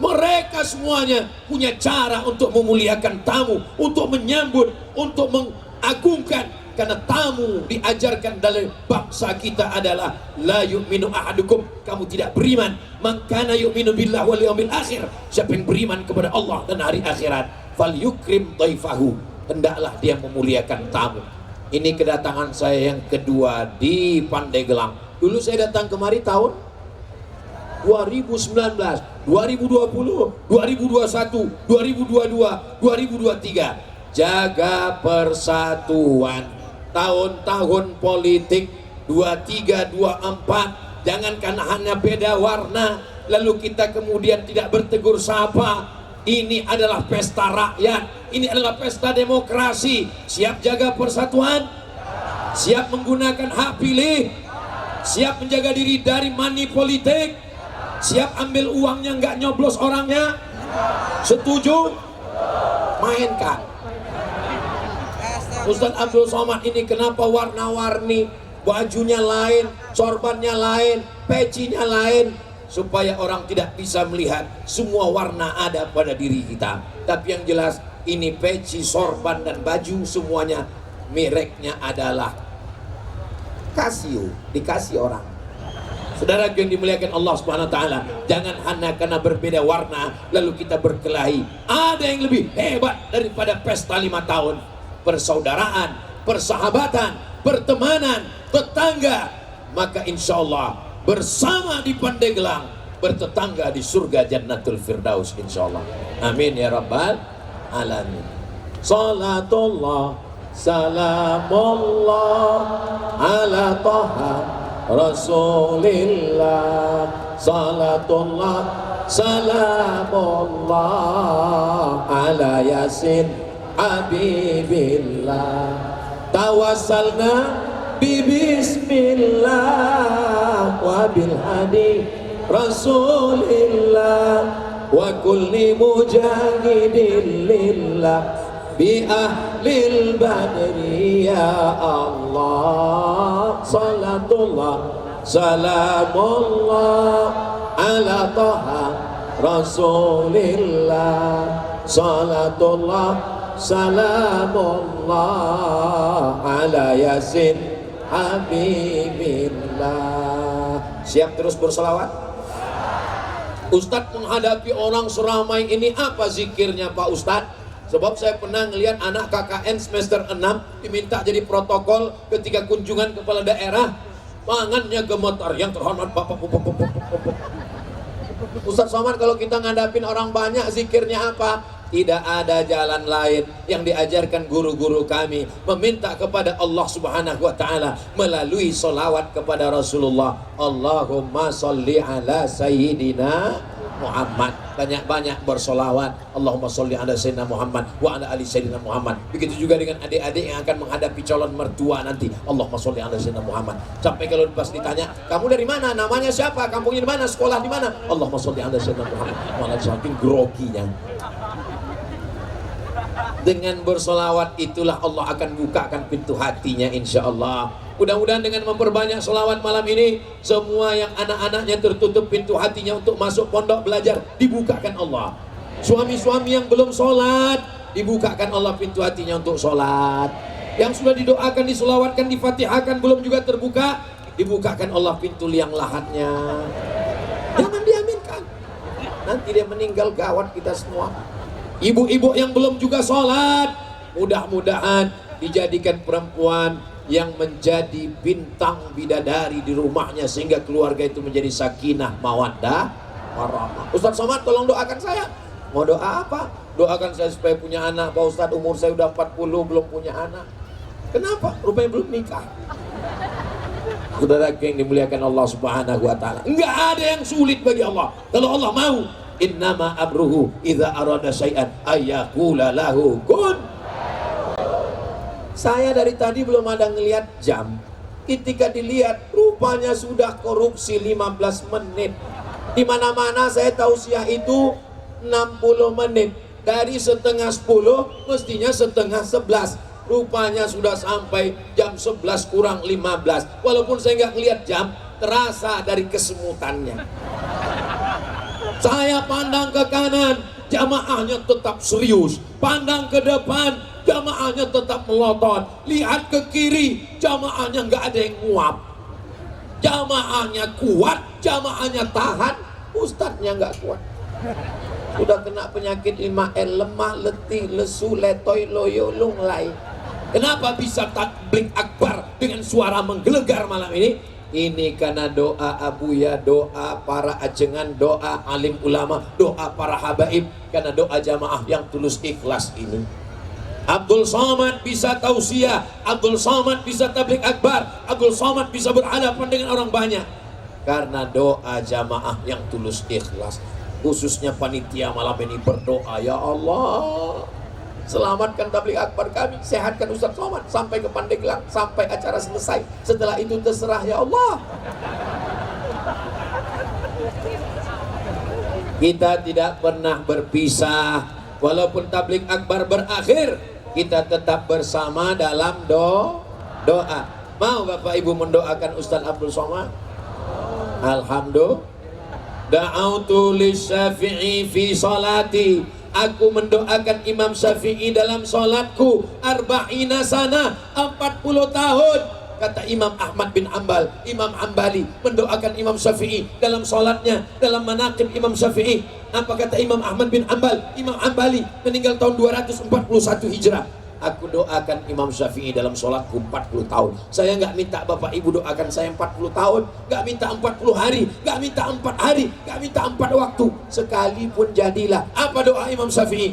Speaker 1: Mereka semuanya punya cara untuk memuliakan tamu, untuk menyambut, untuk mengagungkan. Karena tamu diajarkan dalam bangsa kita adalah la yu'minu ahadukum, kamu tidak beriman, man kana yu'minu billah wal yawmil akhir, siapa yang beriman kepada Allah dan hari akhirat, fal yukrim dhaifahu, hendaklah dia memuliakan tamu. Ini kedatangan saya yang kedua di Pandeglang. Dulu saya datang kemari tahun 2019, 2020, 2021, 2022, 2023. Jaga persatuan. Tahun-tahun politik 23, 24, jangankan hanya beda warna lalu kita kemudian tidak bertegur sapa. Ini adalah pesta rakyat, ini adalah pesta demokrasi. Siap jaga persatuan, siap menggunakan hak pilih, siap menjaga diri dari money politik. Siap ambil uangnya, nggak nyoblos orangnya? Setuju? Mainkan. Ustadz Abdul Somad ini kenapa warna-warni, bajunya lain, sorbannya lain, pecinya lain, supaya orang tidak bisa melihat semua warna ada pada diri kita. Tapi yang jelas ini peci, sorban dan baju semuanya mereknya adalah Casio, dikasih orang. Saudara yang dimuliakan Allah Subhanahu wa taala, jangan hanya karena berbeda warna lalu kita berkelahi. Ada yang lebih hebat daripada pesta 5 tahun. Persaudaraan, persahabatan, pertemanan, tetangga. Maka insya Allah bersama di Pandeglang, bertetangga di surga Jannatul Firdaus insya Allah. Amin ya rabbal alamin. Salatullah salamullah ala taha Rasulillah. Salatullah salamullah ala Yasin Habibillah. Tawassalna bismillah wa bil hadi Rasulillah wa kulli mujahidin lillah bi ahlil badri ya Allah. Salatullah salamullah ala taha Rasulillah. Salatullah salamullah ala Yasin Habibillah. Siap terus berselawat? Ustadz menghadapi orang seramai ini apa zikirnya Pak Ustadz? Sebab saya pernah ngelihat anak KKN semester 6 diminta jadi protokol ketika kunjungan kepala daerah, tangannya gemetar. Yang terhormat Bapak Ustadz Somad, kalau kita ngadapin orang banyak zikirnya apa? Tidak ada jalan lain yang diajarkan guru-guru kami, meminta kepada Allah Subhanahu wa taala melalui solawat kepada Rasulullah. Allahumma sholli ala sayyidina Muhammad. Banyak-banyak bersolawat. Allahumma sholli ala sayyidina Muhammad wa ala ali sayyidina Muhammad. Begitu juga dengan adik-adik yang akan menghadapi calon mertua nanti. Allahumma sholli ala sayyidina Muhammad. Sampai kalau pas ditanya, kamu dari mana? Namanya siapa? Kampungnya di mana? Sekolah di mana? Allahumma sholli ala sayyidina Muhammad. Malah saking groginya. Dengan bersolawat itulah Allah akan bukakan pintu hatinya insya Allah. Mudah-mudahan dengan memperbanyak solawat malam ini, semua yang anak-anaknya tertutup pintu hatinya untuk masuk pondok belajar, dibukakan Allah. Suami-suami yang belum sholat, dibukakan Allah pintu hatinya untuk sholat. Yang sudah didoakan, disolawatkan, difatihahkan, belum juga terbuka, dibukakan Allah pintu liang lahatnya. Jangan diaminkan, nanti dia meninggal gawat kita semua. Ibu-ibu yang belum juga sholat, mudah-mudahan dijadikan perempuan yang menjadi bintang bidadari di rumahnya, sehingga keluarga itu menjadi sakinah, mawaddah, warahmah. Ustadz Somad tolong doakan saya. Mau doa apa? Doakan saya supaya punya anak Pak Ustadz. Umur saya udah 40 belum punya anak. Kenapa? Rupanya belum nikah. Saudara yang dimuliakan Allah Subhanahu wa taala, enggak ada yang sulit bagi Allah. Kalau Allah mau, innama amruhu idza arada syai'an ayyaqula lahu kun. Saya dari tadi belum ada ngelihat jam. Ketika dilihat rupanya sudah korupsi 15 menit. Di mana-mana saya tausiah itu 60 menit. Dari setengah 10 mestinya setengah 11. Rupanya sudah sampai jam 11 kurang 15. Walaupun saya nggak ngelihat jam, terasa dari kesemutannya. Saya pandang ke kanan, jamaahnya tetap serius. Pandang ke depan, jamaahnya tetap melotot. Lihat ke kiri, jamaahnya nggak ada yang nguap. Jamaahnya kuat, jamaahnya tahan, ustadznya nggak kuat. Sudah kena penyakit 5L, lemah, letih, lesu, letoy, loyo, lunglai. Kenapa bisa takbir akbar dengan suara menggelegar malam ini? Ini karena doa abuya, doa para ajengan, doa alim ulama, doa para habaib, karena doa jamaah yang tulus ikhlas ini. Abdul Somad bisa tausiah, Abdul Somad bisa tabligh akbar, Abdul Somad bisa berhadapan dengan orang banyak karena doa jamaah yang tulus ikhlas. Khususnya panitia malam ini berdoa, ya Allah, selamatkan tabligh akbar kami, sehatkan Ustadz Somad sampai ke Pandeglang, sampai acara selesai. Setelah itu terserah ya Allah. Kita tidak pernah berpisah. Walaupun tabligh akbar berakhir, kita tetap bersama dalam doa. Mau Bapak Ibu mendoakan Ustaz Abdul Somad? Alhamdulillah. Da'autu lisyafi'i fi salati. Aku mendoakan Imam Syafi'i dalam salatku arba'ina sana, 40 tahun. Kata Imam Ahmad bin Ambal, Imam Ambali mendoakan Imam Syafi'i dalam salatnya, dalam manaqib Imam Syafi'i. Apa kata Imam Ahmad bin Ambal? Imam Ambali meninggal tahun 241 Hijrah. Aku doakan Imam Syafi'i dalam sholatku 40 tahun. Saya nggak minta Bapak Ibu doakan saya 40 tahun, nggak minta 40 hari, nggak minta 4 hari, nggak minta 4 waktu. Sekalipun jadilah. Apa doa Imam Syafi'i?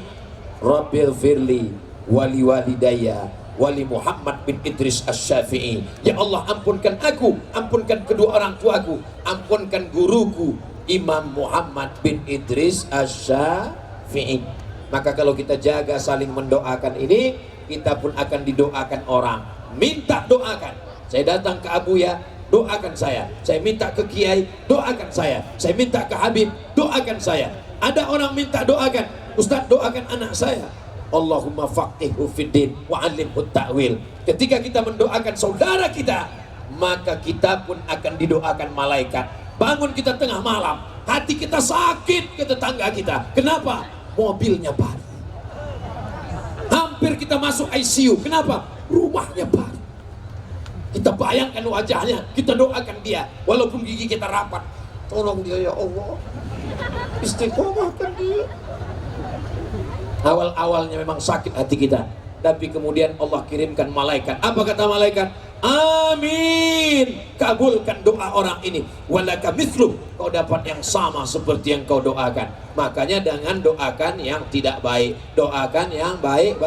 Speaker 1: Rabbil firli wali walidayya wali Muhammad bin Idris Asy-Syafi'i. Ya Allah, ampunkan aku, ampunkan kedua orang tuaku, ampunkan guruku Imam Muhammad bin Idris Asy-Syafi'i. Maka kalau kita jaga saling mendoakan ini, kita pun akan didoakan orang. Minta doakan. Saya datang ke Abu Ya, doakan saya. Saya minta ke Kiai, doakan saya. Saya minta ke Habib, doakan saya. Ada orang minta doakan, Ustaz doakan anak saya. Allahumma faqihhu fiddin wa 'allimhu ta'wil. Ketika kita mendoakan saudara kita, maka kita pun akan didoakan malaikat. Bangun kita tengah malam, hati kita sakit ke tetangga kita. Kenapa? Mobilnya baru. Hampir kita masuk ICU. Kenapa? Rumahnya baru. Kita bayangkan wajahnya, kita doakan dia. Walaupun gigi kita rapat, tolong dia ya Allah, istiqomahkan dia. Awal-awalnya memang sakit hati kita, tapi kemudian Allah kirimkan malaikat. Apa kata malaikat? Amin, kabulkan doa orang ini. Walaka mithlu, kau dapat yang sama seperti yang kau doakan. Makanya jangan doakan yang tidak baik, doakan yang baik,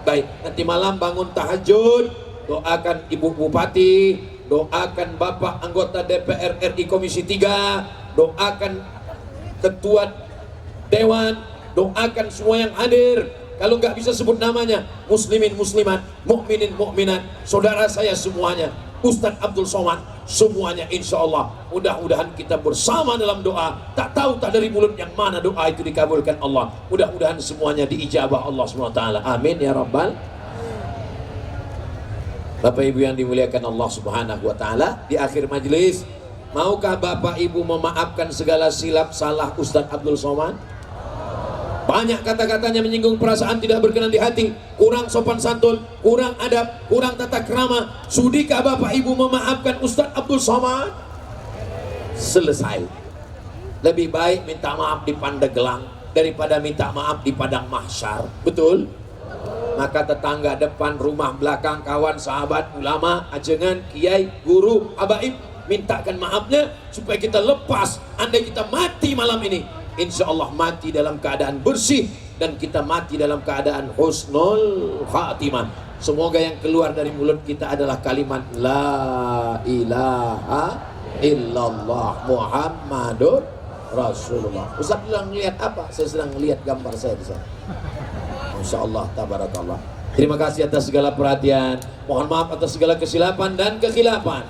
Speaker 1: baik. Nanti malam bangun tahajud, doakan Ibu Bupati, doakan Bapak anggota DPR RI Komisi 3, doakan Ketua Dewan, doakan semua yang hadir. Kalau nggak bisa sebut namanya, muslimin muslimat, mukminin mukminat, saudara saya semuanya, Ustadz Abdul Somad, semuanya insya Allah. Mudah-mudahan kita bersama dalam doa. Tak tahu tak dari mulut yang mana doa itu dikabulkan Allah. Mudah-mudahan semuanya diijabah Allah SWT. Amin ya Rabbal. Bapak Ibu yang dimuliakan Allah Subhanahu Wa Taala, di akhir majelis, maukah Bapak Ibu memaafkan segala silap salah Ustadz Abdul Somad? Banyak kata-katanya menyinggung perasaan, tidak berkenan di hati, kurang sopan santun, kurang adab, kurang tata krama. Sudikah Bapak Ibu memaafkan Ustadz Abdul Somad? Selesai. Lebih baik minta maaf di Pandeglang daripada minta maaf di Padang Mahsyar. Betul? Maka tetangga depan, rumah belakang, kawan, sahabat, ulama, ajengan, kiai, guru, habaib, mintakan maafnya supaya kita lepas. Andai kita mati malam ini, insya Allah mati dalam keadaan bersih, dan kita mati dalam keadaan husnul khatimah. Semoga yang keluar dari mulut kita adalah kalimat La ilaha illallah Muhammadur Rasulullah. Ustaz sedang melihat apa? Saya sedang melihat gambar saya di sana. Insya Allah, tabarakallah. Terima kasih atas segala perhatian. Mohon maaf atas segala kesilapan dan kekhilafan.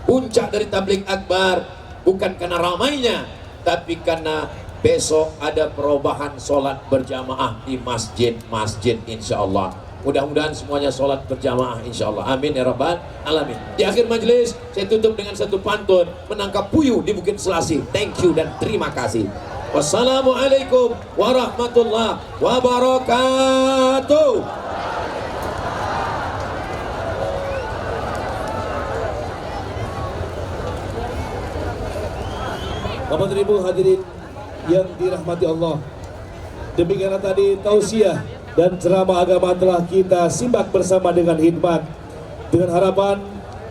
Speaker 1: Puncak dari tabligh akbar bukan karena ramainya, tapi karena besok ada perubahan sholat berjamaah di masjid-masjid insya Allah. Mudah-mudahan semuanya sholat berjamaah insya Allah. Amin ya Rabbal Alamin. Di akhir majelis saya tutup dengan satu pantun menangkap puyuh di Bukit Selasi. Thank you dan terima kasih. Wassalamualaikum warahmatullahi wabarakatuh.
Speaker 2: Bapak Ibu hadirin yang dirahmati Allah, demikianlah tadi tausiah dan ceramah agama telah kita simak bersama dengan hikmat, dengan harapan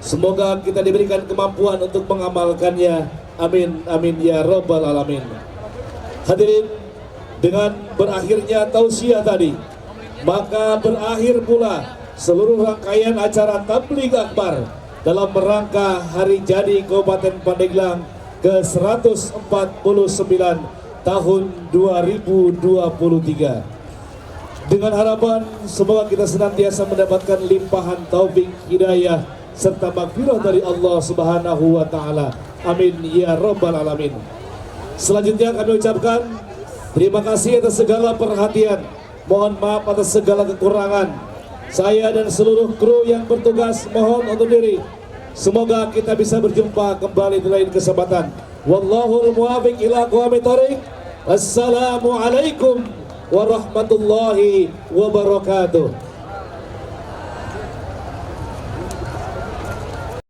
Speaker 2: semoga kita diberikan kemampuan untuk mengamalkannya. Amin amin ya Rabbal Alamin. Hadirin, dengan berakhirnya tausiah tadi, maka berakhir pula seluruh rangkaian acara tabligh akbar dalam rangka hari jadi Kabupaten Pandeglang ke-149 tahun 2023. Dengan harapan semoga kita senantiasa mendapatkan limpahan taufik hidayah serta maghfirah dari Allah Subhanahu wa taala. Amin ya Rabbal Alamin. Selanjutnya kami ucapkan terima kasih atas segala perhatian. Mohon maaf atas segala kekurangan. Saya dan seluruh kru yang bertugas mohon undur diri. Semoga kita bisa berjumpa kembali di lain kesempatan. Wallahul muwaffiq ila aqwamit thoriq. Wassalamualaikum warahmatullahi wabarakatuh.